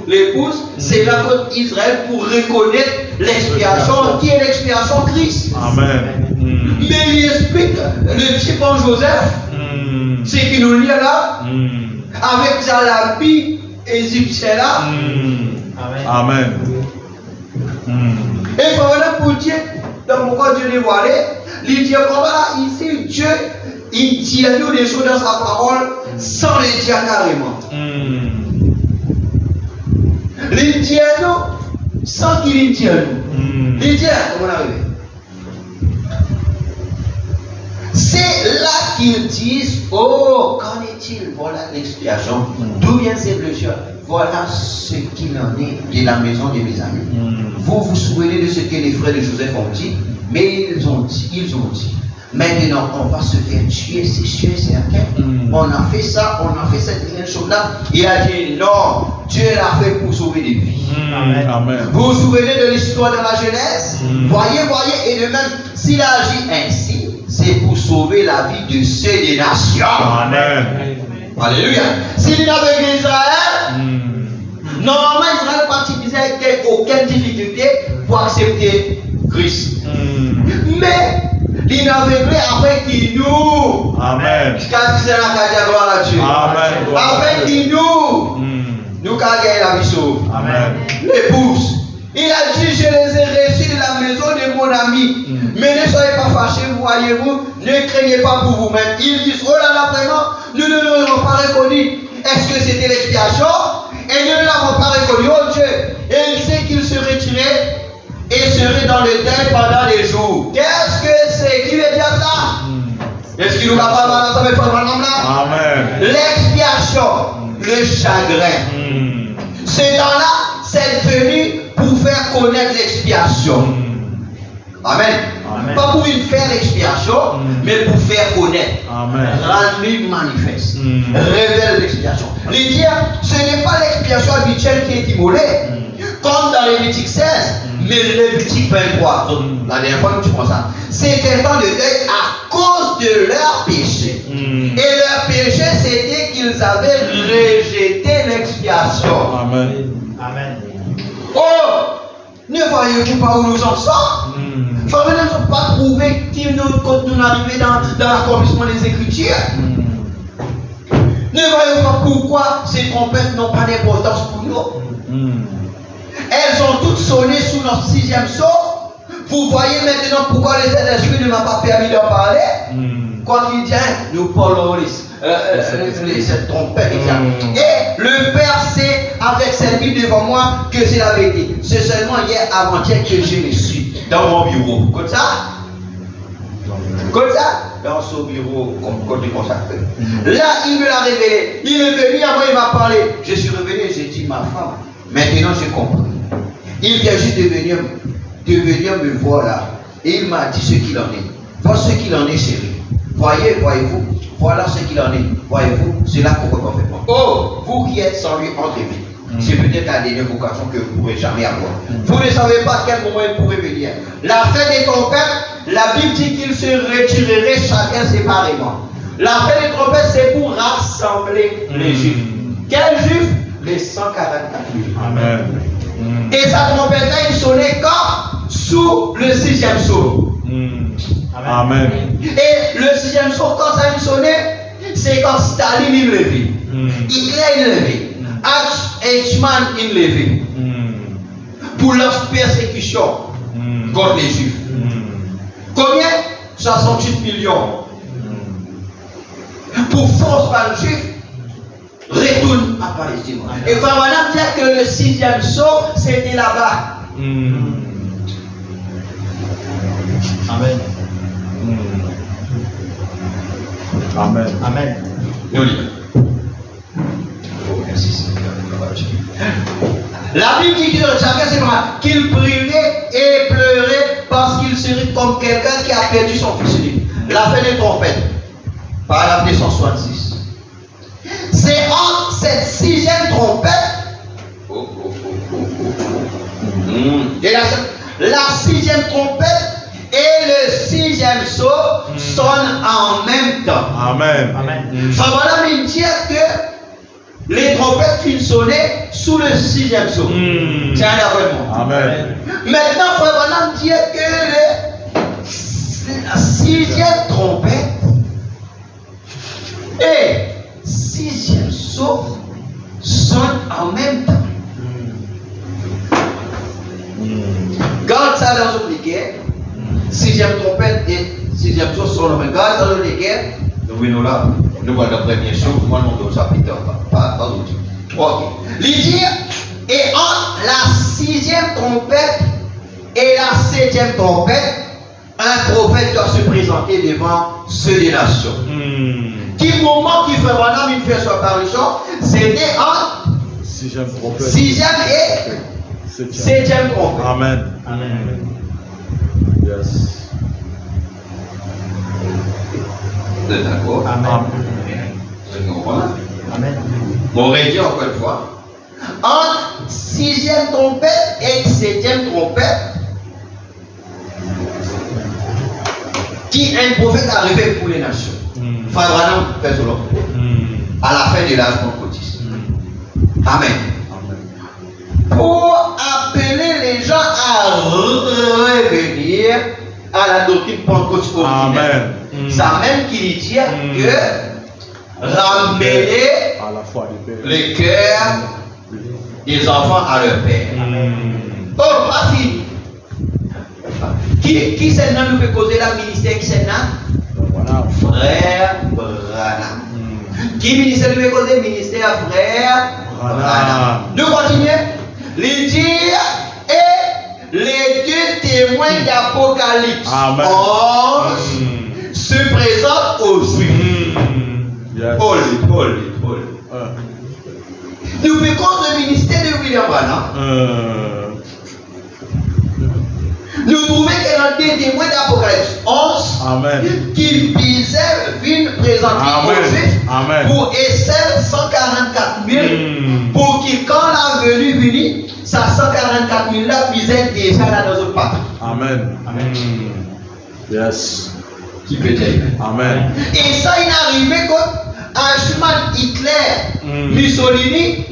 l'épouse, c'est là contre Israël pour reconnaître l'expiation. Qui est l'expiation? Christ. Amen. Mais il explique le petit bon Joseph, c'est qu'il nous lie là, avec l'habit égyptien là. Amen. Et voilà pour Dieu, dans pourquoi Dieu les voilait, il dit comment là, ici Dieu, il dit à nous des choses dans sa parole sans les dire carrément. Il dit à nous sans qu'il dise à nous. Il dit comment on arrive. C'est là qu'ils disent, oh, qu'en est-il? Voilà l'explication. D'où viennent ces blessures? Voilà ce qu'il en est de la maison de mes amis. Vous vous souvenez de ce que les frères de Joseph ont dit? Mais ils ont dit, maintenant on va se faire tuer, c'est sûr, c'est certain. On a fait ça, on a fait cette chose-là. Il a dit non, Dieu l'a fait pour sauver des vies. Amen. Vous vous souvenez de l'histoire de la Genèse? Voyez, et de même, s'il agit ainsi, c'est pour sauver la vie de ceux des nations. Amen. Alléluia. S'il n'avait qu'Israël, normalement Israël participait aucune difficulté pour accepter Christ. Mais il n'avait afin qu'il nous. Amen. Quand c'est la gloire à Dieu. Amen. Afin qu'il nous. Nous qu'à gagner la vie sauve. Amen. L'épouse. Il a dit, je les ai reçus de la maison de mon ami. Mais ne soyez pas fâchés, voyez-vous. Ne craignez pas pour vous-même. Ils disent, oh là là, vraiment, nous ne l'avons pas reconnu. Est-ce que c'était l'expiation? Et nous ne l'avons pas reconnu, oh Dieu. Et il sait qu'il se retirait et serait dans le deuil pendant des jours. Qu'est-ce que c'est? Qui veut dire ça? Est-ce qu'il nous a pas mal ensemble, madame là? Amen. L'expiation, le chagrin. Ce temps-là, c'est venu pour faire connaître l'expiation. Amen. Pas pour faire l'expiation, mais pour faire connaître. Amen. Rendre manifeste. Révèle l'expiation. Les dire, ce n'est pas l'expiation habituelle qui est immolée, comme dans Lévitique 16, mais Lévitique 23. La dernière fois que tu prends ça, c'était un temps de deuil à cause de leur péché. Et leur péché, c'était qu'ils avaient rejeté l'expiation. Amen. Amen. Oh! Ne voyez-vous pas où nous en sommes? Frères, nous ne sommes pas trouvés quand nous arrivons dans l'accomplissement des Écritures. Ne voyez-vous pas pourquoi ces trompettes n'ont pas d'importance pour nous? Elles ont toutes sonné sous notre 6e saut. Vous voyez maintenant pourquoi le Saint-Esprit ne m'a pas permis d'en parler? Quand il dit, nous parlons cette trompette. Et le Père sait, avec cette Bible devant moi, que c'est la vérité. C'est seulement hier, avant-hier, que j'ai reçu. dans mon bureau. Comme ça, dans son bureau, comme il consacré. Là, il me l'a révélé. Il est venu à moi, il m'a parlé. Je suis revenu, j'ai dit, ma femme, maintenant j'ai compris. Il vient juste de venir me voir là. Et il m'a dit ce qu'il en est. Voilà ce qu'il en est, chérie. Voyez-vous, voilà ce qu'il en est. Voyez-vous, c'est là qu'on peut parfaitement. Oh, vous qui êtes sans lui entre vie. C'est peut-être la dernière vocation que vous ne pourrez jamais avoir. Vous ne savez pas à quel moment il pourrait venir. La fin des trompettes, la Bible dit qu'il se retirerait chacun séparément. La fin des trompettes, c'est pour rassembler les Juifs. Quels Juifs? Les 144 000. Amen. Et sa trompette là, il sonnait comme sous le 6e sceau. Amen. Et le 6e sceau, quand ça il sonnait, c'est quand Staline il levait. Hitler il levait. Eichmann il levait. Pour leur persécution contre les Juifs. Combien? 68 millions. Pour force par les Juifs, retourne à Palestine. Et Favanam dit que le 6e sceau, c'était là-bas. Amen. Amen. Amen. Merci Seigneur. La Bible dit qu'il prierait et pleurait parce qu'il serait comme quelqu'un qui a perdu son fils unique. La fin des trompettes, paragraphe 266. C'est entre cette 6e trompette et la 6e trompette et le 6e sceau sonnent en même temps. Amen. Amen. Ça va me dire que les trompettes finissent sonner sous le 6e sceau. C'est un abonnement. Amen. Maintenant, frère Branham dit que la 6e trompette et 6e sceau sonnent en même temps. Garde ça dans votre guerre. 6e trompette et 6e sceau sonnent en même temps. Garde ça dans votre guerre. Nous venons là. Nous voyons la première chose. Moi, non, dans ça, Peter. Pas d'autre. Ok. Lydia et entre la 6e trompette et la 7e trompette, un prophète doit se présenter devant ceux des nations. Qui moment qui fait Branham il fait sa parution, c'était en 6e trompette. 6e et 7e trompette. Amen. Amen. Yes. Vous êtes d'accord? Amen. Vous comprenez? Amen. On redit encore une fois. Entre 6e trompette et 7e trompette, qui un prophète arrivé pour les nations. Frère Branham fait cela. À la fin de l'âge pentecôtiste. Amen. Pour appeler les gens à revenir à la doctrine pentecôtiste originelle. Amen. Ça même qu'il dit que ramener À la foi du Père. les cœurs des enfants à leur père. Oh, pas fini. Qui c'est là nous peut causer la ministère qui c'est là? Voilà. Frère Branham. Qui ministère nous peut causer ministère frère Branham. Nous continuons. Les dires et les deux témoins d'Apocalypse 11 se présentent aux Juifs. Yes. Holy. Nous pécons le ministère de William Branham. Nous trouvons que dans des témoins d'Apocalypse 11, Amen. qu'il visait une présenter aux Juifs Amen. pour essayer 144 000 pour qu'il, quand la venue venue, ça 144 000 là visait déjà là dans notre patrie. Amen. Amen. Yes. Qui peut dire? Amen. Et ça, il est arrivé quand Eichmann, Hitler, Mussolini,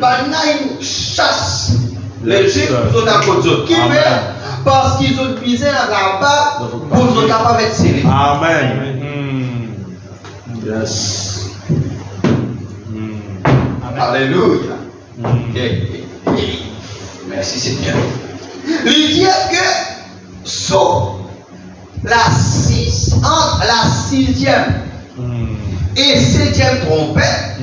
pendant une chasse, les Juifs sont à côté d'eux. Qui veut? Parce qu'ils ont misé là-bas pour nous capables d'être scellés. Amen. Yes. Alléluia. Merci Seigneur. Il dit que sous entre la 6e et 7e trompette,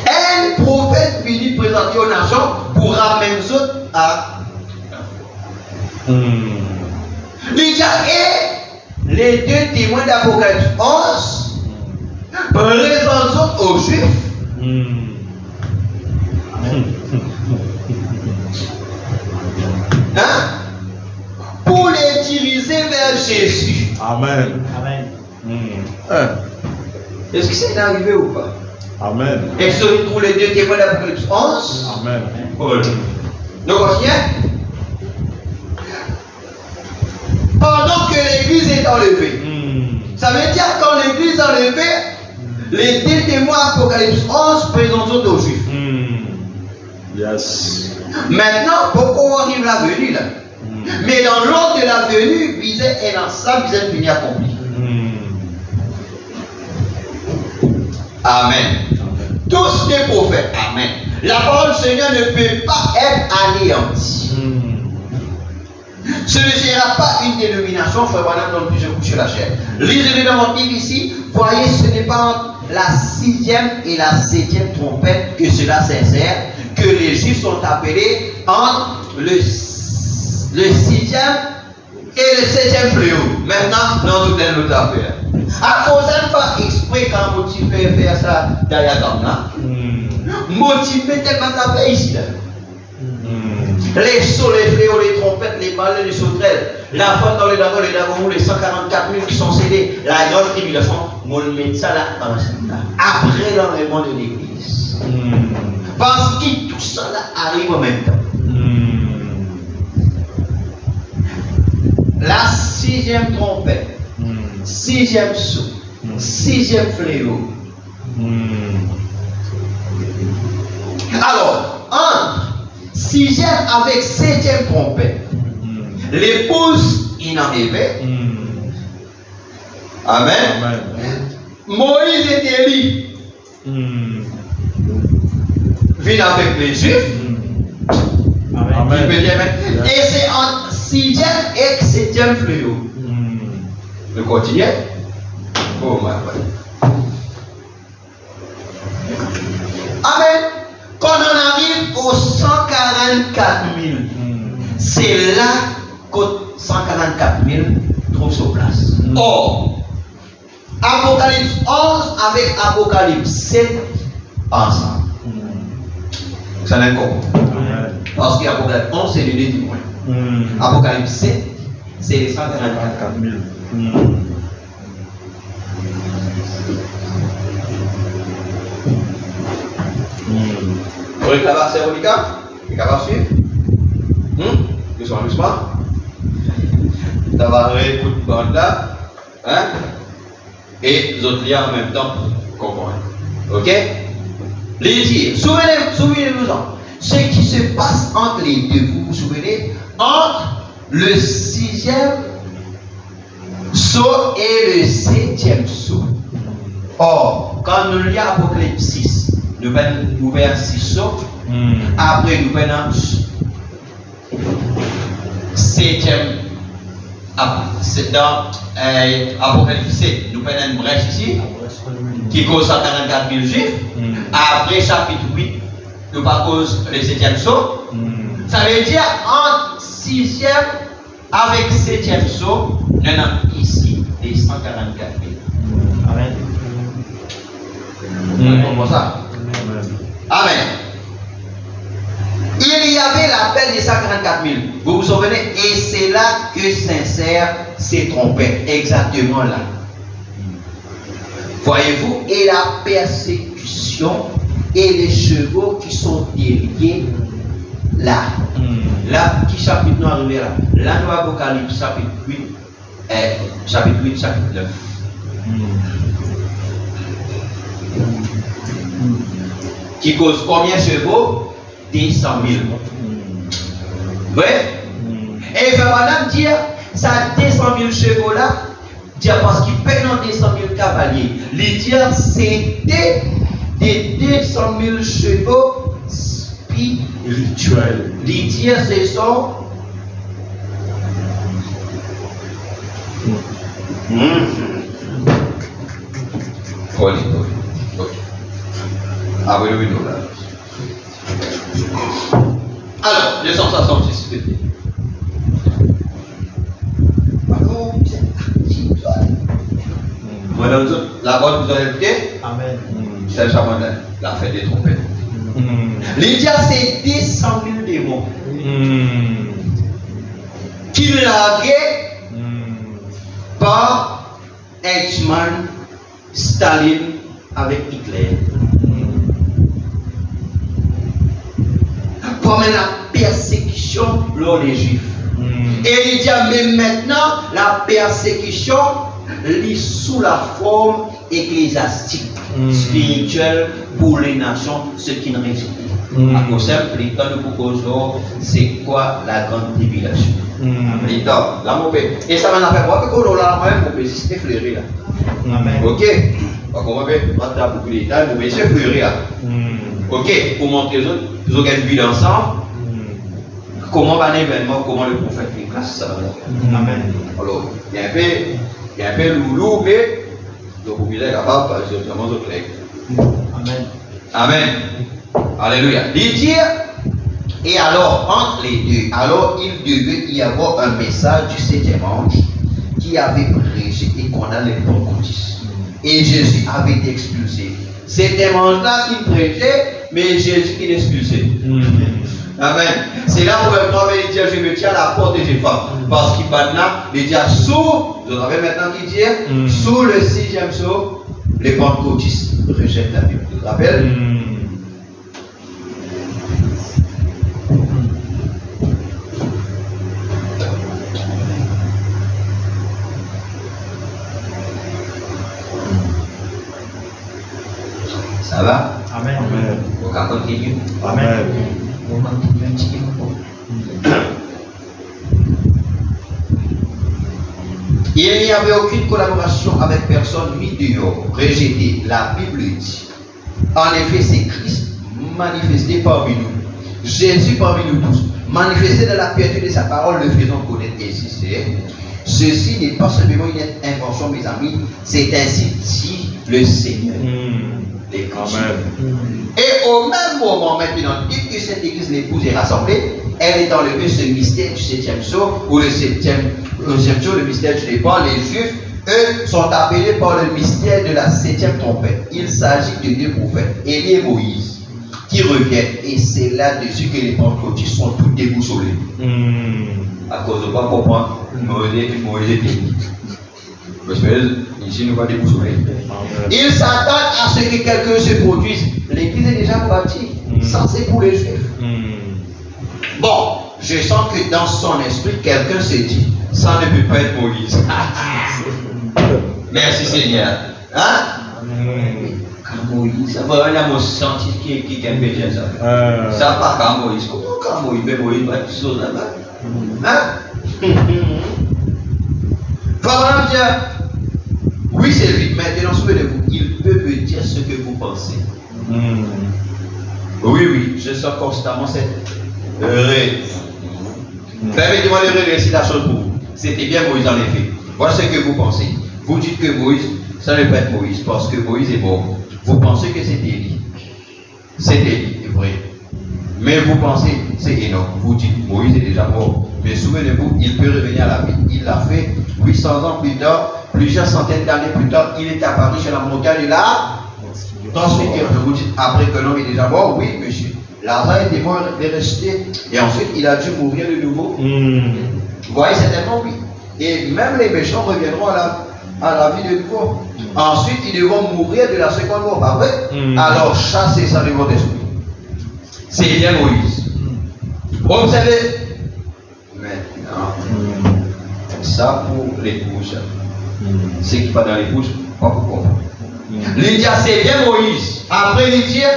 un prophète finit présenter aux nations pour ramener les autres à Hmm. déjà, et les deux témoins d'Apocalypse 11 présentent aux Juifs Hmm. pour les diriger vers Jésus. Amen. Amen. Hmm. Est-ce que c'est arrivé ou pas? Amen. Et se retrouvent les deux témoins d'Apocalypse 11. Amen. Donc, continuez. Pendant que l'église est enlevée. Hmm. Ça veut dire quand l'église est enlevée, les deux témoins Apocalypse 11 présentent aux Juifs. Hmm. Yes. Maintenant, pourquoi on arrive la venue là? Mais dans l'ordre de la venue, visait un ensemble, visait une venue accomplie. Hmm. Amen. Tous des prophètes. Amen. La parole du Seigneur ne peut pas être anéantie. Hmm. Ce ne sera pas une dénomination, frère Branham donne plusieurs coups sur la chair. Lisez-le dans votre livre ici. Voyez, ce n'est pas entre la 6e et la 7e trompette que cela s'insère, que les Juifs sont appelés entre le 6e et le 7e fléau. Maintenant, dans toute une autre affaire. À cause de pas exprès quand motivé faire ça derrière comme là. Motivé tellement qu'à faire ici là. Les sauts, les fléaux, les trompettes, les balles, les sauterelles, la femme dans les dragons, les 144 000 qui sont cédés, la grande tribulation, on met ça là, après l'enlèvement de l'église. Parce que tout ça là arrive en même temps. La 6e trompette, 6e saut, 6e fléau. Alors, entre 6e avec 7e trompette, l'épouse inarrivée. Amen. Amen. Moïse et Élie viennent avec les Juifs. Amen. Et c'est entre 6e et 7e fléau. Je continue. Oh my God. Amen. Quand on arrive aux 144 000, c'est là que 144 000 trouve sa place. Or, Apocalypse 11 avec Apocalypse 7 ensemble. Ça n'est pas. Parce qu'Apocalypse 11 c'est le deux témoins. Apocalypse 7 c'est les 144 000. Vous voyez que là-bas c'est Rolika? Vous pouvez suivre? Doucement, doucement. Ça va réécouter bande là. Hein? Et les autres liens en même temps pour comprendre. Ok? Les dire, souvenez-vous-en. Ce qui se passe entre les deux, vous vous souvenez? Entre le 6e saut et le 7e saut. Or, quand nous lisons Apocalypse 6, nous venons vers 6 sauts. Après, nous venons 7e. C'est dans Apocalypse 7, nous prenons une brèche ici qui cause 144 000 juifs. Après chapitre 8, nous pas cause le 7e saut. Ça veut dire entre 6e avec 7e saut, nous avons ici les 144 000. Amen. Vous comprenez ça? Amen. Il y avait l'appel des 144 000. Vous vous souvenez? Et c'est là que s'insèrent ces trompettes. Exactement là. Voyez-vous? Et la persécution et les chevaux qui sont déliés là. Là, qui chapitre nous arrivé là? Là, nous Apocalypse chapitre 8, chapitre 9. Qui cause combien de chevaux? Des 100 000. Oui? Et il va madame dire, ça 200 000 chevaux là, dire parce qu'il paye dans 200 000 cavaliers. Les dire, c'était des 200 000 chevaux spirituels. Les dire, ce sont. Alors, 266, s'il te plaît. Voilà, la bonne vous avez écouté? Amen. C'est le chaman, la fête des trompettes. Lydia, c'est 200 000 démons qui larguaient par Eichmann, Staline avec Hitler. Comme la persécution lors des Juifs. Et il dit même maintenant, la persécution est sous la forme ecclésiastique, spirituelle pour les nations, ce qui ne résiste pas. À cause simple, l'état de Boukozo, c'est quoi la grande tribulation? L'état, la mauvaise. Et ça m'a fait voir que quand on l'a même, on peut juste effleurer là. Amen. Ok? Donc on va faire beaucoup d'état, on peut juste effleurer là. Ok? Pour montrer aux autres, ils ont une vie ensemble. Comment va l'événement, comment le prophète fait grâce, ça va. Amen. Alors, il y a un peu loulou, mais le populaire est capable, parce que c'est vraiment clair. Amen. Amen. Alléluia. Il dit, et alors, entre les deux, alors il devait y avoir un message du 7e ange qui avait prêché et qu'on a les pentecôtistes. Et Jésus avait été expulsé. C'était ange-là qui prêchait, mais Jésus qui l'expulsait. Amen. C'est là où le temps il dit, je me tiens à la porte et je frappe. Parce qu'il maintenant, il dit, sous, vous savez maintenant qui dit, sous le 6e sceau, les pentecôtistes rejettent la Bible. Tu te rappelles? Ça va? Amen. On va continuer. Amen. On va continuer un petit peu. Il n'y avait aucune collaboration avec personne mis dehors, rejeté. La Bible dit. En effet, c'est Christ manifesté parmi nous. Jésus parmi nous tous. Manifesté dans la piété de sa parole, le faisant connaître ainsi. Ceci n'est pas simplement une invention, mes amis. C'est ainsi dit le Seigneur. Amen. Et au même moment, maintenant, dès que cette église, l'épouse est rassemblée, elle est enlevée ce mystère du 7e sceau, ou le 7e sceau, le mystère du départ. Les Juifs, eux, sont appelés par le mystère de la 7e trompette. Il s'agit de deux prophètes, Élie et Moïse, qui reviennent. Et c'est là-dessus que les pentecôtistes sont tous déboussolés. À cause de pas comprendre, Moïse est béni. Ici, nous va déboussoler. Ils s'attendent à ce que quelqu'un se produise. L'église est déjà bâtie. Ça, c'est pour les Juifs. Bon, je sens que dans son esprit, quelqu'un se dit, ça ne peut pas être Moïse. Merci Seigneur. Hein? Quand Moïse, ça va venir mon senti qui est un peu ça. Ça pas quand Moïse. Comment quand Moïse, mais Moïse va être chose là-bas. Hein? Fabraham dit, oui c'est lui, maintenant souvenez-vous, il peut me dire ce que vous pensez. Oui, je sens constamment cette permettez-moi de redresser la chose pour vous. C'était bien Moïse en effet. Voilà ce que vous pensez. Vous dites que Moïse, ça ne peut être Moïse, parce que Moïse est mort. Vous pensez que c'est Élie. C'est Élie, c'est vrai. Mais vous pensez, c'est Enoch. Vous dites, Moïse est déjà mort. Mais souvenez-vous, il peut revenir à la vie. Il l'a fait 800 ans plus tard, plusieurs centaines d'années plus tard, il est apparu sur la montagne là. Ensuite, vous dites, après que l'homme est déjà mort, oui, monsieur. Lazare était mort, il est resté. Et ensuite, il a dû mourir de nouveau. Vous voyez, certainement, oui. Et même les méchants reviendront à la vie de nouveau. Ensuite, ils devront mourir de la seconde mort. Pas vrai? Alors, chassez ça de votre esprit. C'est bien Moïse. Observez. Maintenant, ça pour l'épouse. Ce qui va dans l'épouse, pas pour comprendre. Lydia, c'est bien Moïse. Après Lydia,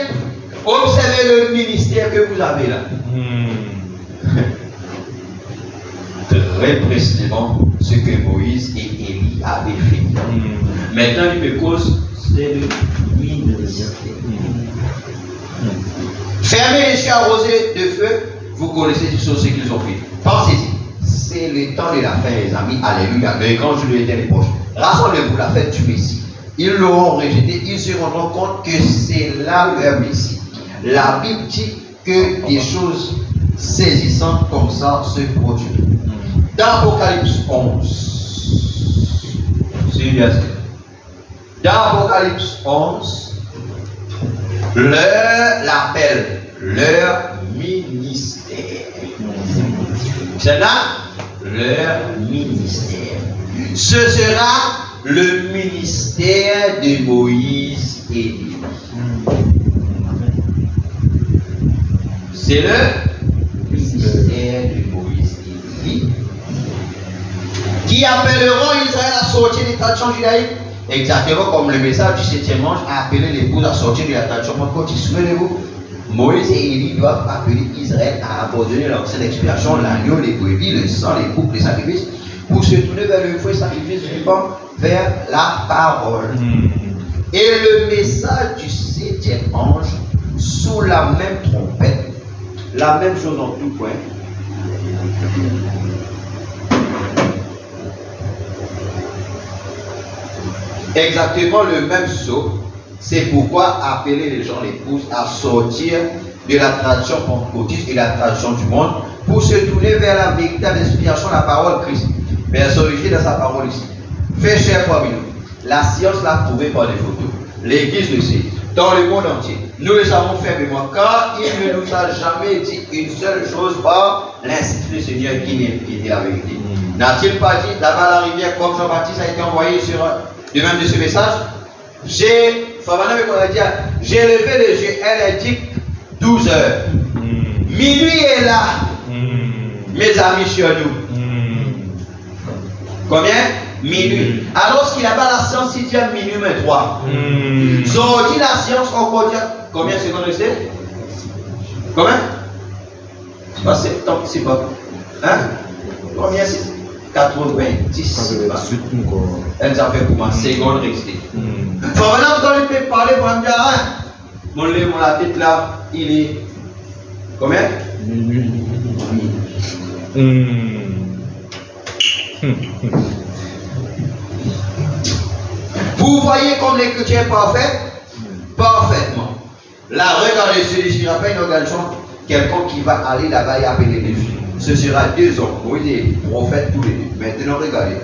observez le ministère que vous avez là. Très précisément ce que Moïse et Élie avaient fait. Maintenant, il me cause, c'est le ministère. Fermez les cieux arrosés de feu, vous connaissez toutes choses qu'ils ont fait. Pensez-y. C'est le temps de la fin, les amis. Alléluia. Le grand jour de l'éternel est proche. Rassemblez-vous, la fête du Messie. Ils l'auront rejeté, ils se rendront compte que c'est là leur Messie. La Bible dit que des choses saisissante comme ça se produit. Dans Apocalypse 11, dans Apocalypse 11, l'appel, leur ministère. C'est là leur ministère. Ce sera le ministère de Moïse et Élie. C'est le ministère de Moïse et Élie qui appelleront Israël à sortir des traditions judaïques, exactement comme le message du 7e ange a appelé l'épouse à sortir de la tradition. Souvenez-vous, Moïse et Élie doivent appeler Israël à abandonner leur sainte expiation, l'agneau, les brebis, le sang, les couples, les sacrifices, pour se tourner vers le feu sacrifice vivant, vers la parole. Et le message du 7e ange, sous la même trompette, la même chose en tout point. Exactement le même sceau. C'est pourquoi appeler les gens l'épouses à sortir de la tradition pentecôtiste et la tradition du monde pour se tourner vers la véritable inspiration, la parole de Christ. Personifié dans sa parole ici. Fait cher parmi nous. La science l'a prouvé par des photos. L'Église le sait. Dans le monde entier. Nous le savons fermement. Car il ne nous a jamais dit une seule chose par l'Institut du Seigneur qui dit la vérité. N'a-t-il pas dit là-bas la rivière comme Jean-Baptiste a été envoyé sur de même de ce message? J'ai levé les yeux, elle indique 12 heures. Minuit est là, mes amis sur nous. Combien? Minuit. Alors ce qu'il a bas la science, il dit minuit mais 3. Sorti la science, on dit combien de secondes c'est? Combien? C'est pas 70, c'est pas. Hein? Combien c'est? 90. Elle a fait comment? Seconde restée. Maintenant, quand il peut parler, il va me dire, ah, mon lait, la tête là, il est. Combien? Minuit. Vous voyez comme les chrétiens parfaits? Parfaitement. Là, regardez celui-ci, rappelle une organisation, quelqu'un qui va aller là-bas et appeler les filles. Ce sera 2 hommes, Moïse et prophètes tous les deux. Maintenant, regardez.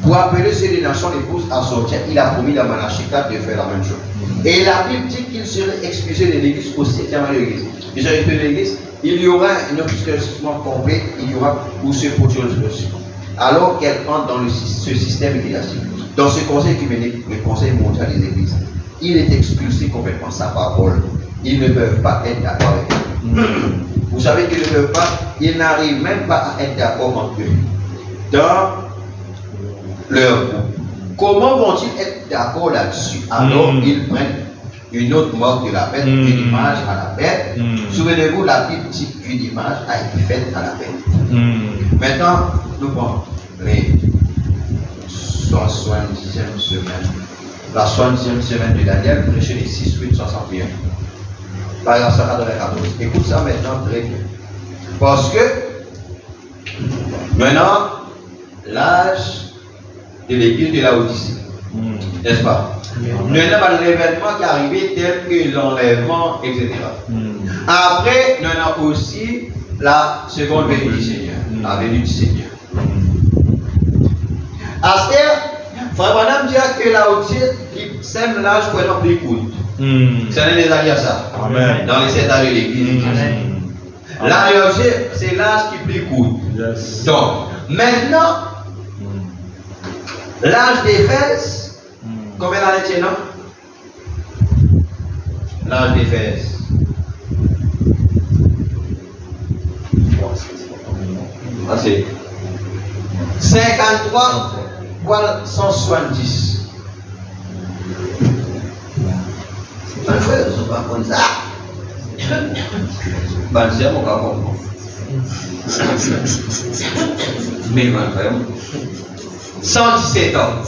Pour appeler ces nations l'épouses à sortir, il a promis dans Malachie 4 de faire la même chose. Et la Bible dit qu'il serait expulsé de l'église au 7e an de l'église. Il serait expulsé de l'église, il y aura un obscurcissement complet, il y aura où se produit l'obscurcissement. Alors qu'elle entre dans ce système ecclésiastique, dans ce conseil qui menait le conseil mondial des églises, il est expulsé complètement sa parole. Ils ne peuvent pas être d'accord avec elle. Vous savez qu'ils ne peuvent pas, ils n'arrivent même pas à être d'accord entre eux. Dans leur groupe. Comment vont-ils être d'accord là-dessus? Alors ils prennent une autre marque de la bête, une image à la bête. Souvenez-vous, la Bible dit qu'une image a été faite à la bête. Maintenant, nous prenons les 70e semaine. La 70e semaine de Daniel, prêché les 6, 8, 61. Par exemple, ça va dans la 14. Écoute ça maintenant très bien. Parce que maintenant, l'âge de l'église de la Odyssée, n'est-ce pas? Nous avons l'événement qui est arrivé tel que l'enlèvement, etc. Après, nous avons aussi la seconde venue du Seigneur. La venue du Seigneur. Astère, Frère Madame dira que la Odyssée qui sème l'âge pour être plus courte. Ça n'est pas à ça. Amen. Dans les 7 ans de l'église. L'âge de l'Odyssée, c'est l'âge qui est plus court. Yes. Donc, maintenant, l'âge d'Éphèse, combien d'années tient, non? L'âge d'Éphèse. Ah, c'est 53 voire 170. Un frère, je ne sais pas comme ça. Ben, c'est mon cas comme mais mon frère. 117 ans.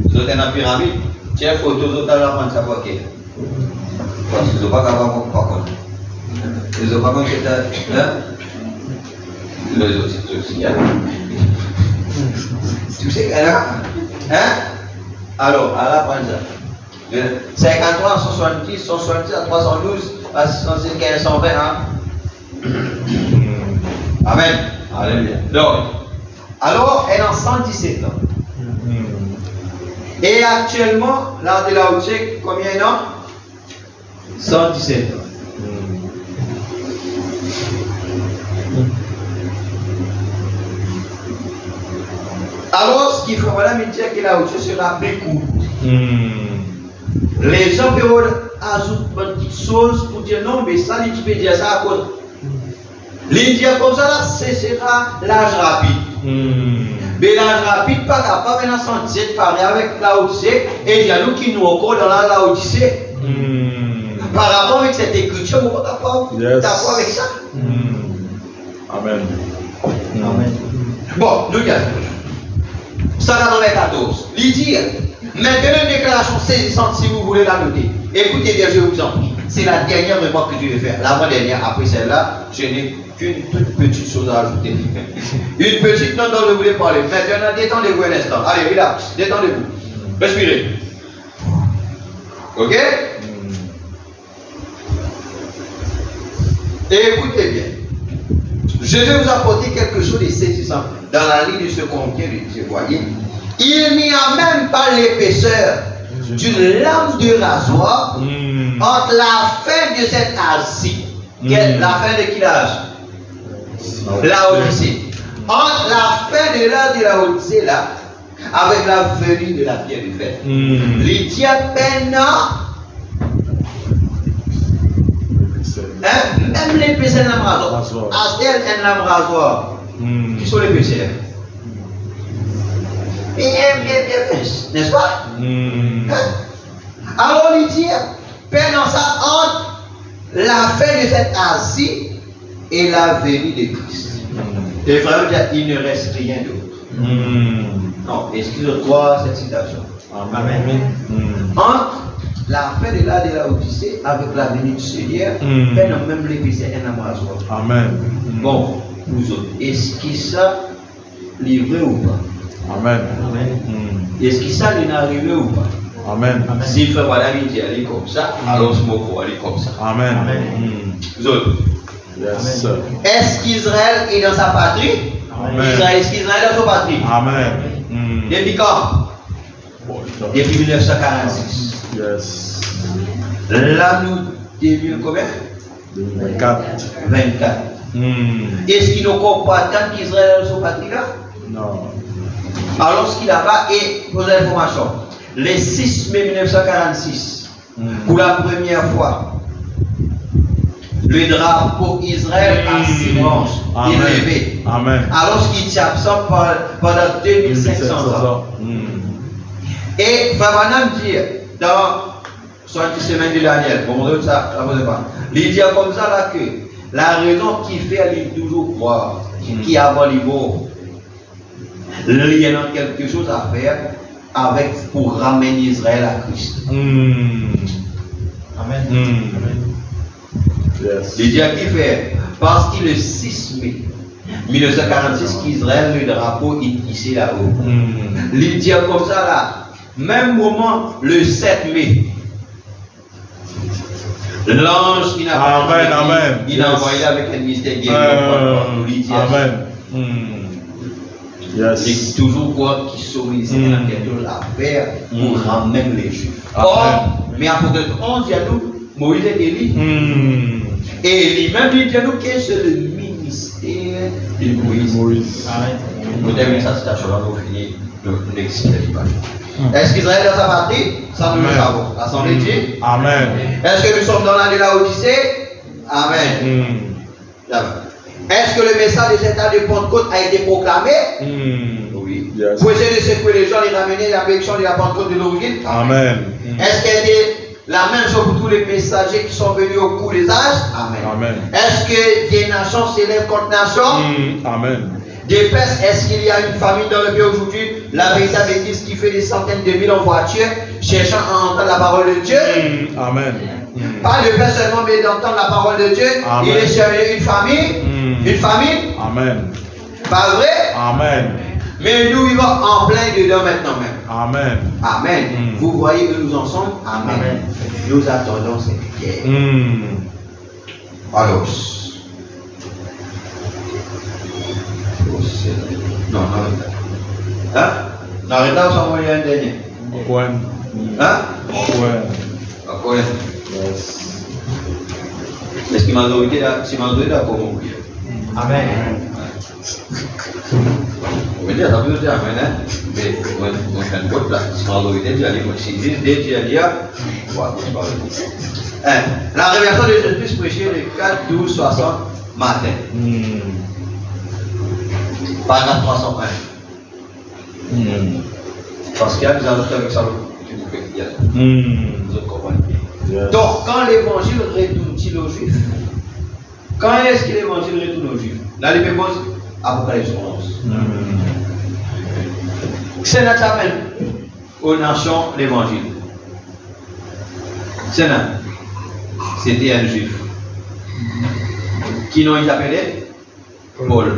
Vous êtes dans la pyramide. Tiens, photo, vous êtes là pour savoir qui. Parce que vous n'avez pas capable de par contre. Vous n'avez pas compris que les autres aussi. Tu sais qu'elle a. Hein? Alors, à la panza. 53 à 170, 170 à 312, 115, 120, hein? Amen. Alléluia. Donc, alors, elle a 117 ans. Et actuellement, l'âge de la Haute-Cheikh, combien il a? 117 ans. Alors, ce qu'il faut, madame, il dit que la Haute-Cheikh sera plus court. Les gens peuvent ajouter une petite chose pour dire non, mais ça, tu peux dire ça à cause. Les dire comme ça, là, ce sera l'âge rapide. Mais l'âge rapide, pas capable de 117 parler avec la Odyssée et il y a nous qui nous encore dans la Odyssée. Par rapport avec cette écriture, vous n'êtes pas capable d'accord avec ça. Amen. Amen. Bon, nous y allons. Ça là dans les 14. Il dit, maintenant une déclaration saisissante si vous voulez la noter. Écoutez bien, je vous en prie. C'est la dernière remarque que je vais faire. L'avant-dernière, après celle-là, je n'ai qu'une toute petite chose à ajouter. Une petite note dont je voulais parler. Maintenant, détendez-vous un instant. Allez, relax, détendez-vous. Respirez. Ok? Et écoutez bien. Je vais vous apporter quelque chose de saisissant dans la ligne de ce contient de Dieu. Voyez, il n'y a même pas l'épaisseur d'une lame de rasoir entre la fin de cet âge-ci. La fin de quel âge? La Odyssée. Entre la fin de l'âge de la Odyssée là, avec la venue de la pierre de fer. Les diapènes, même l'épaisseur d'un rasoir. Astel un lame rasoir. Qui sont l'épaisseur? Bien mince, n'est-ce pas? Alors il dit, pendant ça, entre la fin de cette âge-ci et la venue de Christ. Et vraiment, il ne reste rien d'autre. Non, excuse-toi cette citation. Amen. Entre la fin de l'âge de la Odyssée avec la venue du Seigneur, pendant même l'épaisseur un amour. Amen. Bon, nous autres, est-ce que ça livré ou pas? Amen. Est-ce que ça lui est arrivé ou pas? Amen. Si frère madame il dit aller comme ça, alors ce mot pour aller comme ça. Amen. Vous autres, Yes, sir. est-ce qu'Israël est dans sa patrie? Amen. Est-ce qu'Israël est dans sa patrie? Amen. Depuis quand? Depuis 1946. Yes. Là, nous, 2000 combien? 24. 24. Est-ce qu'il ne comprend pas tant qu'Israël est dans sa patrie là? Non. Alors, ce qu'il a pas, et pour l'information, le 6 mai 1946, pour la première fois, le drapeau Israël a 6 branches élevé. Amen. Alors, ce qui était absent pendant 2500 ans. Et Famanam dit, dans 70 semaines de Daniel, bon, ça ne pose pas. Il dit comme ça là que la raison qui fait il toujours croire, qui a avant les mots, il y a quelque chose à faire avec pour ramener Israël à Christ. Amen. Yes. Il dit à qui faire? Parce que le 6 mai 1946, qu'Israël, le drapeau est ici là-haut. Il dit comme ça là. Même moment, le 7 mai, l'ange qui n'a pas il a envoyé avec un mystère guéri. Amen. Yes. C'est toujours quoi qui sauve Israël dans quelque chose à faire pour ramener les Juifs. Or, mais à Apocalypse 11, il y a nous, Moïse et Élie. Et Élie même il dit à nous que c'est le ministère de Moïse. Amen. Vous terminez cette citation-là, vous finissez le l'excès. Est-ce qu'Israël est dans sa patrie? Ça nous le savons. L'Assemblée dit. Amen. Est-ce que nous sommes dans l'année de la Odyssée? Amen. Est-ce que le message de cet an de Pentecôte a été proclamé? Oui. Yes. Pour essayer de secouer les gens et ramener la bénédiction de la Pentecôte de l'origine? Amen. Est-ce qu'elle était la même chose pour tous les messagers qui sont venus au cours des âges? Amen. Est-ce que des nations s'élèvent contre nations? Amen. Des pestes, est-ce qu'il y a une famille dans le pays aujourd'hui? La véritable église qui fait des centaines de mille en voiture, cherchant à entendre la parole de Dieu. Amen. Pas le père seulement, mais d'entendre la parole de Dieu. Amen. Il est cherché une famille. Une famille. Amen. Pas vrai? Amen. Mais nous vivons en plein dedans maintenant même. Amen. Amen. Vous voyez où nous en sommes? Amen. Nous attendons cette guerre. Alors. Non, non. Hein? N'arrête pas, ça va y aller un dernier. When. Hein? When. D'accord. Yes. Est-ce que majorité d'accord mon prière? Amen. On veut dire, ça veut dire amen, hein? Mais on fait une autre là. Si majorité dit, allez, moi, si dit, dit, voilà, c'est pas vrai. La révélation de Jésus-Christ prêchée le 4, 12, 60 matin. Paragraphe 301. Parce qu'il y a des ajouts avec ça, vous comprenez. Yes. Donc, quand l'évangile retourne-t-il aux Juifs? Quand est-ce que l'évangile retourne aux Juifs? Là, les réponses, Apocalypse 11. Sénat amène aux nations l'évangile. Sénat, c'était un Juif. Qui n'ont appelé Paul.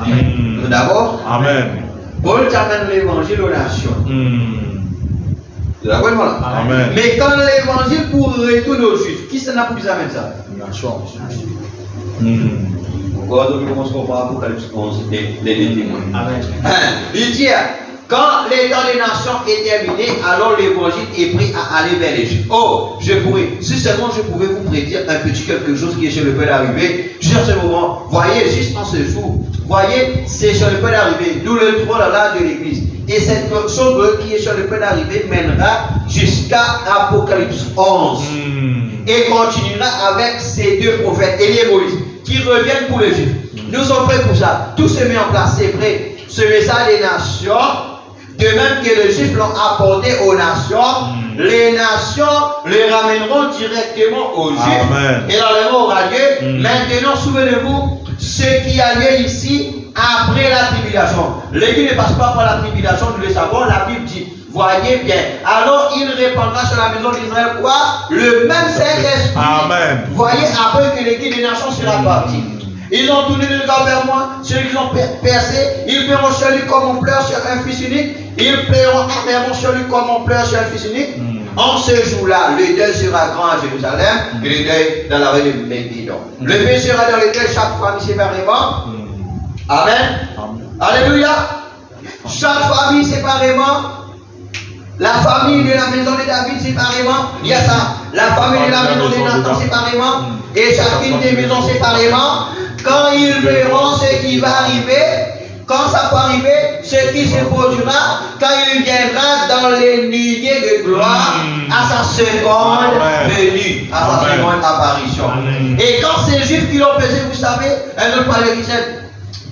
Amen. D'abord, Amen. Paul t'amène l'évangile aux nations. D'accord, voilà. Amen. Mais quand l'évangile pour retourner aux Juifs, qui s'en a pour qu'ils amènent ça? Nation. Pourquoi on commence par Apocalypse 11 et les témoins? Amen. Il dit, quand les temps des nations est terminé, alors l'évangile est prêt à aller vers les Juifs. Oh, je pourrais, si seulement je pouvais vous prédire un petit quelque chose qui est sur le point d'arriver, sur ce moment, voyez, juste en ce jour, voyez, c'est sur le point d'arriver, nous le trouvons là de l'église. Et cette chose qui est sur le point d'arriver mènera jusqu'à Apocalypse 11. Et continuera avec ces deux prophètes, Élie et Moïse, qui reviennent pour les Juifs. Nous sommes prêts pour ça. Tout se met en place, c'est prêt. Ce message des nations, de même que les Juifs l'ont apporté aux nations, les nations les ramèneront directement aux Juifs. Amen. Et l'enlèveront au radieux. Maintenant, souvenez-vous, ce qui a lieu ici après la tribulation. L'église ne passe pas par la tribulation, nous le savons, la Bible dit. Voyez bien. Alors il répandra sur la maison d'Israël quoi? Le même Saint-Esprit. Amen. Voyez après que l'église des nations sera partie. Ils ont tourné le regard vers moi, ceux qui ont percé, ils paieront sur lui comme on pleure sur un fils unique. Ils paieront amèrement sur lui comme on pleure sur un fils unique. En ce jour-là, le deuil sera grand à Jérusalem et le deuil dans la rue de Médidon. Le paix sera dans le deuil, chaque famille séparément. Amen. Alléluia. Chaque famille séparément. La famille de la maison de David séparément. Il y a ça. La famille de la maison de Nathan séparément. Et chacune des maisons séparément. Quand ils verront ce qui va arriver, quand ça va arriver, ce qui se produira, quand il viendra dans les nuées de gloire à sa seconde venue, à sa seconde apparition. Et quand ces Juifs qui l'ont pesé, vous savez, un autre parler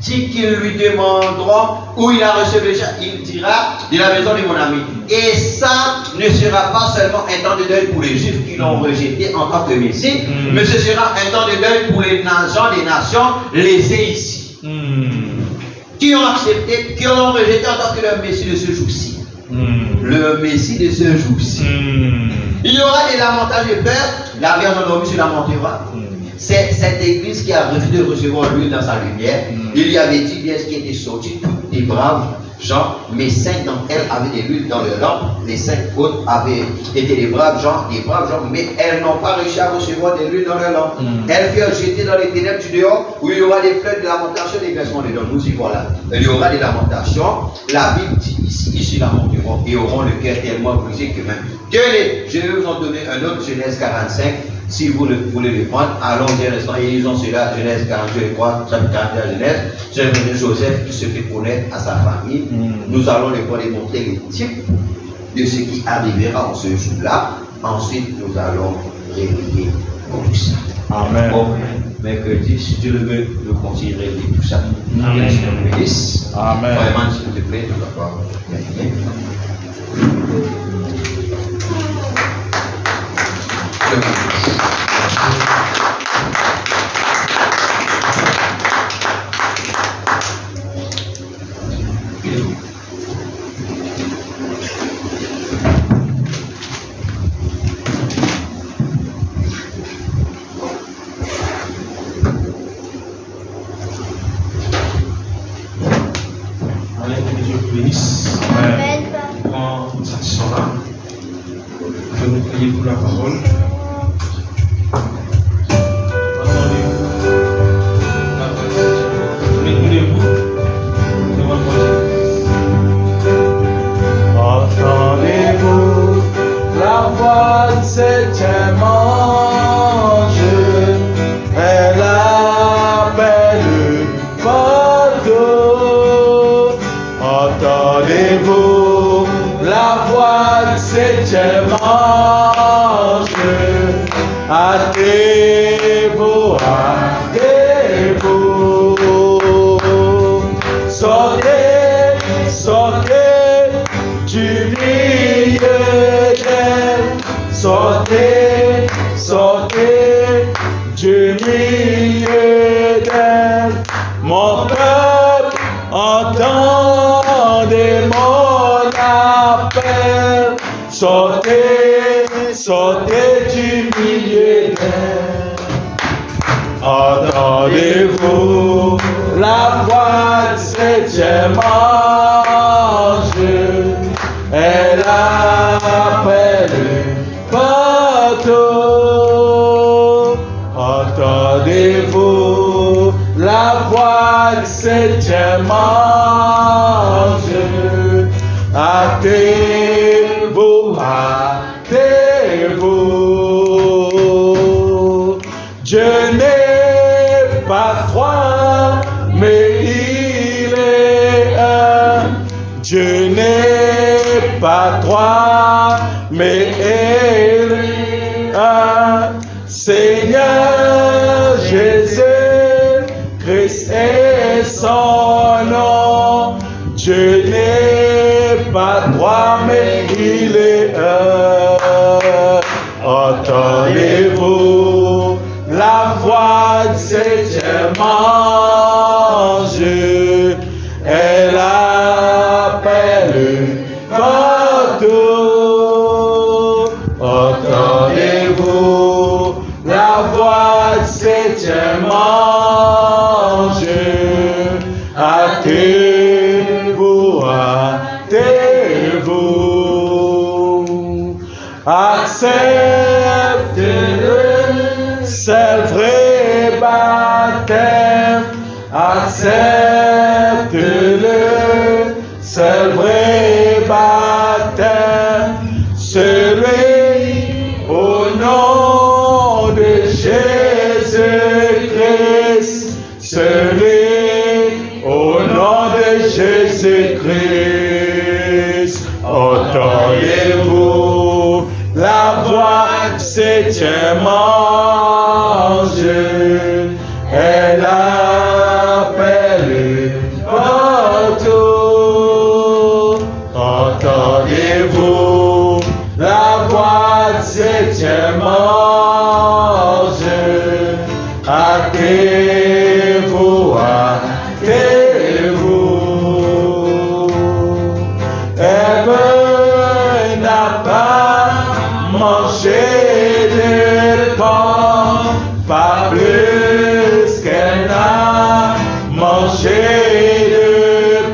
dit qu'ils lui demanderont où il a reçu le chèque, il dira de la maison de mon ami. Et ça ne sera pas seulement un temps de deuil pour les Juifs qui l'ont rejeté en tant que Messie, mais ce sera un temps de deuil pour les gens des nations lésés ici, qui ont accepté, qui l'ont rejeté en tant que le Messie de ce jour-ci. Le Messie de ce jour-ci. Il y aura des lamentages de peur, la Vierge endormie se lamentera. C'est cette église qui a refusé de recevoir l'huile dans sa lumière. Il y avait 10 vierges qui étaient sorties, toutes des braves gens, mais 5 d'entre elles avaient des l'huile dans leur lampe. Les 5 autres avaient été des braves gens, mais elles n'ont pas réussi à recevoir de l'huile dans leur lampe. Elles furent jetées dans les ténèbres du dehors, où il y aura des fleurs de lamentation et des grincements de dents. Nous y voilà. Il y aura des lamentations. La Bible dit ici, ils se lamenteront et auront le cœur tellement brisé que même. Tenez, je vais vous en donner un autre, Genèse 45. Si vous voulez le prendre, allons-y un instant. Et ils ont cela, Genèse 42 et 3, chapitre 41 Genèse. C'est le Joseph qui se fait connaître à sa famille. Nous allons les démontrer les types de ce qui arrivera en ce jour-là. Ensuite, nous allons réveiller tout ça. Amen. Bon, mercredi, si Dieu le veut, nous continuerons de tout ça. Amen. Amen. Vraiment, s'il te plaît, nous allons terminer. Je vous remercie. Allez, que Dieu vous bénisse. Amen. Prends cette action-là. Je vais vous prier pour la parole. du milieu d'elle. Mon peuple, entendez mon appel. Sortez, sortez du milieu d'elle. Entendez-vous la voix de septième ange? Elle appelle partout. Entendez-vous la voix de septième ange? Hâtez-vous, hâtez-vous. Dieu n'est pas trois, mais il est un. Dieu n'est pas trois, mais il est un. Seigneur Jésus, Christ est son nom. Dieu n'est pas trois, mais il est un. Entendez-vous la voix de septième ange? Elle appelle partout. Entendez-vous la voix de septième ange? Hâtez-vous, hâtez-vous. Acceptez-le, c'est le vrai baptême. Accepte-le, c'est le vrai baptême. Celui au nom de Jésus-Christ. Celui au nom de Jésus-Christ. Entendez-vous la voix du septième ange? Elle appelle partout. Entendez-vous la voix du septième ange? Hâtez-vous, hâtez-vous. Ève n'a pas mangé de pain, pas plus qu'elle n'a mangé de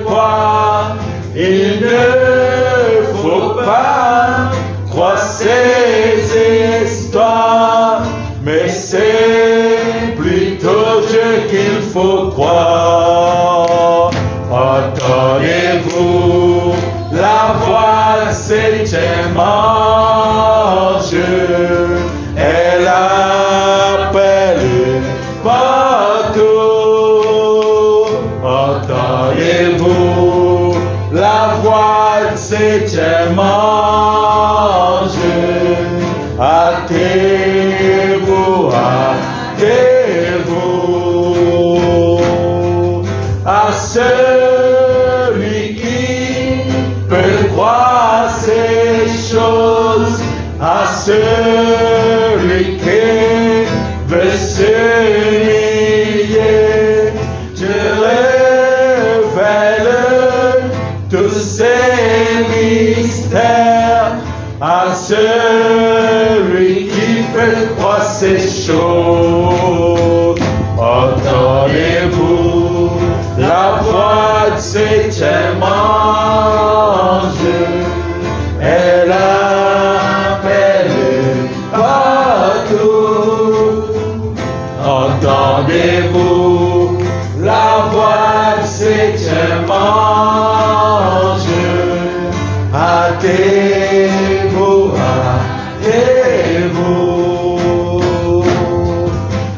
pois. Il ne faut pas croire ces histoires, mais c'est plutôt Dieu qu'il faut croire. Entendez-vous la voix de septième ange? Elle appelle partout. Entendez-vous la voix de septième ange? Hâtez-vous, hâtez-vous. À celui qui peut croire ces choses, à celui qui veut s'humilier, Dieu révèle tous ses mystères. À celui qui peut croire ces choses. Entendez-vous la voix du septième ange? Elle appelle partout. Entendez-vous la voix du septième ange? Hâtez-vous, hâtez-vous.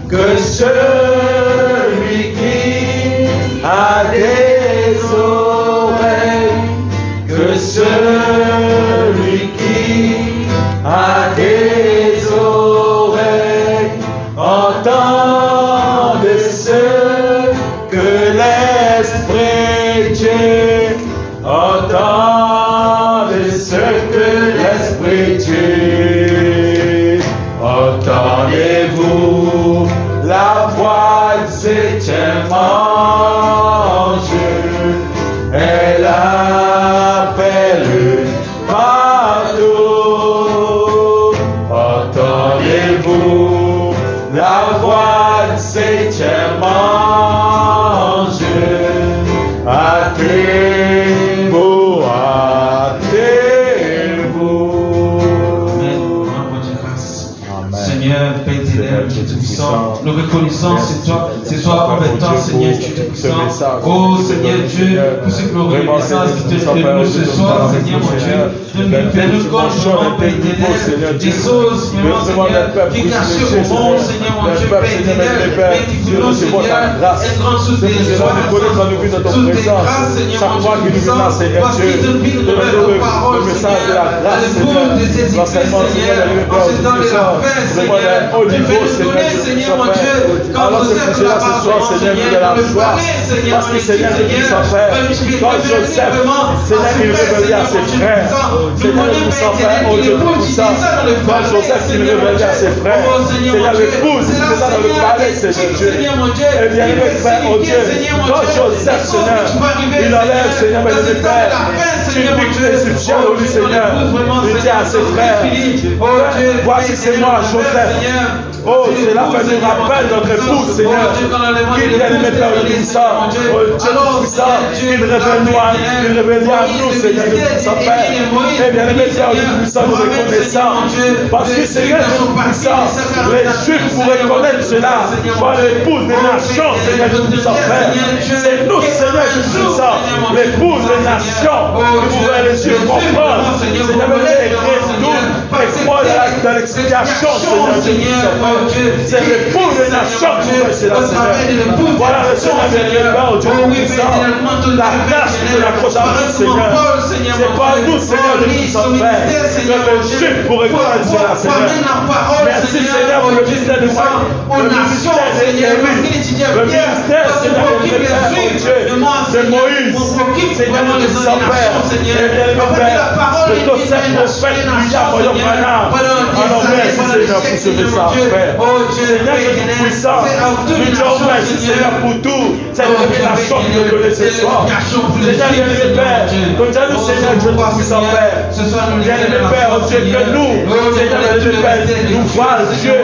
Que celui qui a des oreilles, que celui qui a des oreilles entende ce que l'Esprit Dieu entende ce que l'Esprit Dieu. Entendez-vous septième ange, elle appelle partout. Entendez-vous la voix du septième ange? Hâtez-vous, hâtez-vous. Amen. Seigneur, Père éternel, Dieu Tout-Puissant, nous reconnaissons c'est toi envers toi, Seigneur, Dieu Tout-Puissant. Oh Seigneur Dieu, pour ce glorieux message qui te fait nous ce soir, Seigneur mon Dieu, de nous faire nous comprendre, Père éternel, des choses, Seigneur, qui cachent au monde, Seigneur mon Dieu, Père éternel, mais qui voulons, Seigneur, être en sous des joies, sous des grâces, Seigneur mon Dieu Tout-Puissant, parce qu'ils te vivent de notre parole, Seigneur, dans le bout de tes écrits, Seigneur, en ce temps de la paix, Seigneur, tu veux nous donner, Seigneur mon Dieu, quand Joseph l'a pas vraiment, Seigneur, dans le palais, Seigneur mon Dieu, Seigneur, quand Joseph, Seigneur, il révélait à ses frères, Seigneur, le Saint-Père, oh Dieu Tout-Puissant, quand Joseph, il révélait à ses frères, Seigneur, l'épouse, il faisait dans le palais, Seigneur Dieu, et bien, le Père, oh Dieu, quand Joseph, Seigneur, il enlève, Seigneur, mais le Père, tu piques l'Égyptien, oh lui, Seigneur, il dit à ses frères, voici c'est moi, Joseph. Oh, cela fait nous rappel notre épouse, Seigneur, qui vient de mettre Père Tout-Puissant, oh Dieu Tout-Puissant, il révèle à nous, Seigneur Dieu Tout-Puissant, Père. Eh bien, les Père Tout-Puissant, nous reconnaissons, parce que Seigneur Dieu Tout-Puissant, les Juifs pourraient connaître cela, par l'épouse des nations, Seigneur Dieu Tout-Puissant, Père. C'est nous, Seigneur Dieu Tout-Puissant, l'épouse des nations, qui pourraient les Juifs comprendre, Seigneur, mais écrire tout, et croire dans l'explication, Seigneur Dieu Tout-Puissant, Père. C'est l'épouse des nations qui fait cela, Seigneur. Voilà le Seigneur bien-aimé, Père, Dieu Tout-Puissant, la tâche de la croix à nous, Seigneur. C'est pas nous, Seigneur Dieu Tout-Puissant, Père, que le Juif pourrait connaître cela, Seigneur. Merci, Seigneur, pour le mystère de moi, le mystère de Jérémie, le mystère, Seigneur, de Dieu, de Moïse, Seigneur Dieu Tout-Puissant, Père, et bien-aimé, Père, de tous ces prophètes, William, Moyon, Branham. Alors, merci, Seigneur, pour ce message, Père. Seigneur Dieu Tout-Puissant, nous disons merci, Seieur, pour tout cette révélation que nous donnons ce soir. Seigneur bien-aimé, Père, donne-nous, Seigneur Dieu Tout-Puissant, Père. Bien-aimé, Père, oh Dieu, que nous, Seigneur bien-aimé, Père, nous voient, Dieu,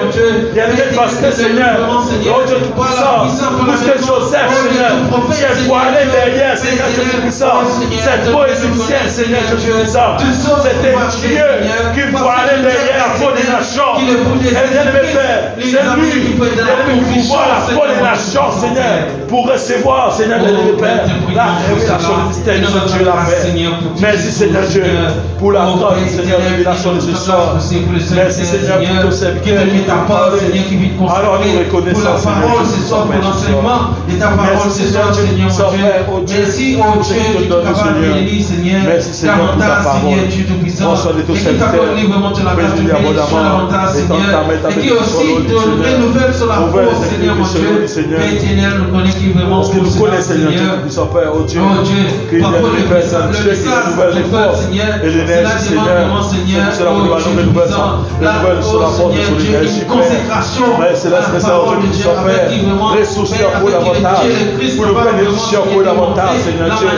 bien-aimé, parce que, Seigneur, oh Dieu Tout-Puissant, parce que Joseph, Seigneur, qui est voilé derrière, Seigneur Dieu Tout-Puissant, cette peau égyptienne, Seigneur Dieu Tout-Puissant, c'était Dieu qui voilait derrière la peau des nations. Et bien-aimé, Père, c'est lui qui a pouvoir la peau des nations, Seigneur, pour recevoir, Seigneur, bien-aimé, Père, la révélation du mystère de Dieu, la paix. Merci, Seigneur Dieu, pour la grande, Seigneur, révélation de ce soir. Merci, Seigneur, pour tous ces biens ta parole. Alors nous reconnaissons, Seigneur, ce soir pour l'enseignement de ta parole, ce soir, Seigneur, mon Dieu. Merci, oh Dieu, de ta parole, Seigneur. Merci, Seigneur, pour ta parole. Bonsoir de tous ces biens. Bénis abondamment. Et qui aussi de nouvelles sur la foi, Seigneur, mon Dieu. Éternel, nous connaissons qui vraiment pour nous connaît, Seigneur, Dieu, Père, oh Dieu, qu'il y a des nouvelles santé, des nouvelles efforts et l'énergie, Seigneur. C'est la nouvelle sur la force de l'énergie, Père. Mais c'est la spéciale de Dieu, Père. Ressources pour davantage, pour le bénéficier pour davantage, Seigneur Dieu.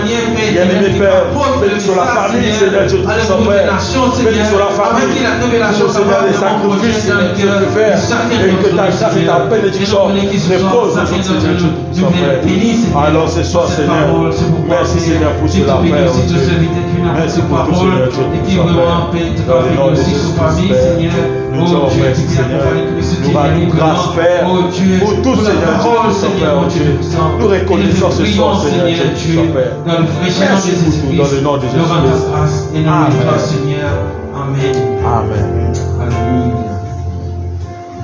Bien-aimé, Père, bénis sur la famille, Seigneur Dieu, tout Père. Bénis sur la famille, Seigneur, les sacrifices, Seigneur Dieu, de faire, et que ta grâce et ta bénédiction reposent aujourd'hui, Seigneur Dieu, Père. Alors ce soir, Seigneur, merci, Seigneur, pour cela, Père. Merci pour tout, Seigneur Dieu, dans le nom de Jésus-Christ, Père. Nous disons merci, Seigneur. Nous rendons grâce, Père, pour tout, Seigneur Dieu, Père, oh Dieu. Nous reconnaissons ce soir, Seigneur Dieu, Père. Merci pour tout, dans le nom de Jésus-Christ. Amen. Amen. Alléluia.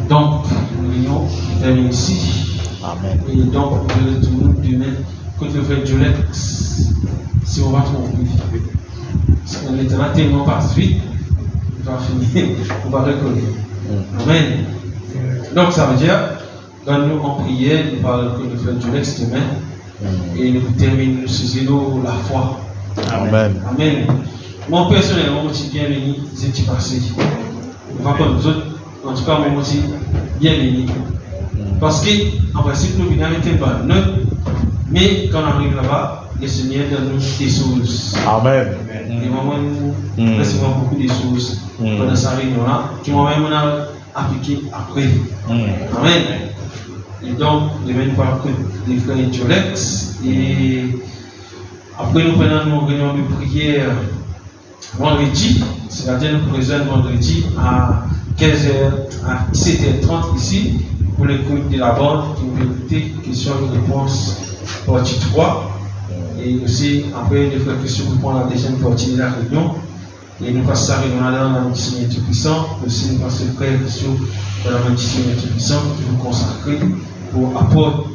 Donc, nous terminons ici. Amen. Et donc, nous retournons demain contre le frère Julex. Si on va trouver. Si on est tellement pas vite, on va finir, on va reconnaître. Amen. Donc, ça veut dire, nous en prière, nous parlons contre le frère Julex demain. Et nous terminons ce la foi. Amen. Amen. Moi, personnellement, je suis bienvenu, c'est passé. On va pas nous autres, en tout cas, moi aussi, bienvenu. Parce qu'en principe, nous venons avec une bonne note, mais quand on arrive là-bas, le Seigneur donne nous des choses. Amen. Et moi, nous recevons beaucoup de choses pendant sa réunion-là, qui moi-même on a appliqué après. Amen. Et donc, je vais nous parler des frères Jolex. Et après, nous prenons nos réunions de prière vendredi, c'est-à-dire nous présentons vendredi à 15h, à 17h30 ici, pour l'écoute de la bande qui nous écouter questions et réponses partie 3. Et aussi, après, les frères questions pour prendre la deuxième partie de la réunion. Et nous passons à la réunion dans la médecine Tout-Puissant. Aussi, nous passons les frères questions dans la médecine Tout-Puissant qui nous consacrer pour apporter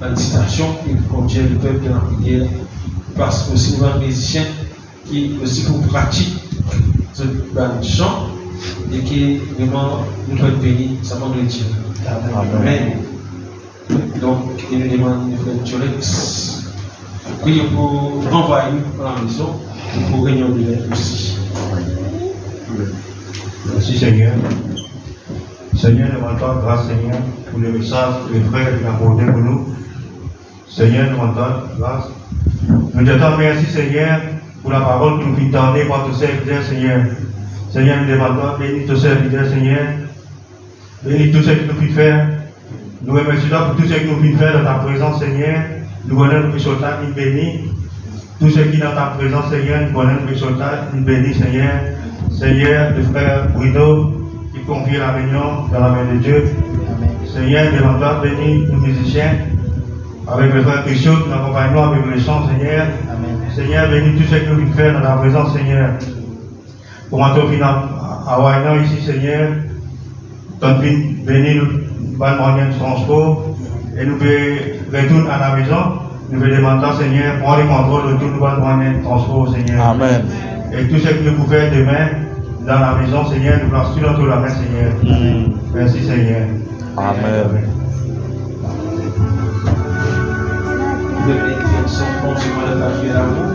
la citation et pour conduire le peuple dans la prière. Parce que aussi, nous avons des musiciens qui aussi pour pratiquer ce chant et qui vraiment nous peuvent bénir, ça va nous dire. Amen. Donc, il nous demande de faire Jolex. Priez pour renvoyer nous à la maison pour réunion de l'aide aussi. Merci Seigneur. Seigneur, nous rendons grâce Seigneur pour le message que les frères ont apporté pour nous. Seigneur, nous rendons grâce. Nous te disons merci Seigneur pour la parole que nous finissons donner par tous ces serviteurs Seigneur. Seigneur, nous demandons, bénis tous ces serviteurs Seigneur. Bénis tous ceux que nous finissons faire. Nous remercions pour tout ce que nous finissons faire dans ta présence Seigneur. Nous connaissons que Sotan nous bénit. Tous ceux qui sont dans ta présence, Seigneur, nous connaissons que Sotan nous bénit, Seigneur. Seigneur, le frère Bruno, qui confie la réunion dans la main de Dieu. Seigneur, demandons bénis nos musiciens, avec le frère Christian, qui nous accompagne avec le chant, Seigneur. Seigneur, bénis tous ceux que nous faisons dans ta présence, Seigneur. Pour entrer à Wainan ici, Seigneur, bénis nous, bonne moyen de transport, et nous retourner à la maison. Nous vous demandons, Seigneur, prends le contrôle de tout le moyen de transport, Seigneur. Amen. Et tout ce que nous pouvons faire demain, dans la maison, Seigneur, nous plaçons tout dans la main, Seigneur. Merci, Seigneur. Amen. De bénédiction, continuez à la vie d'amour.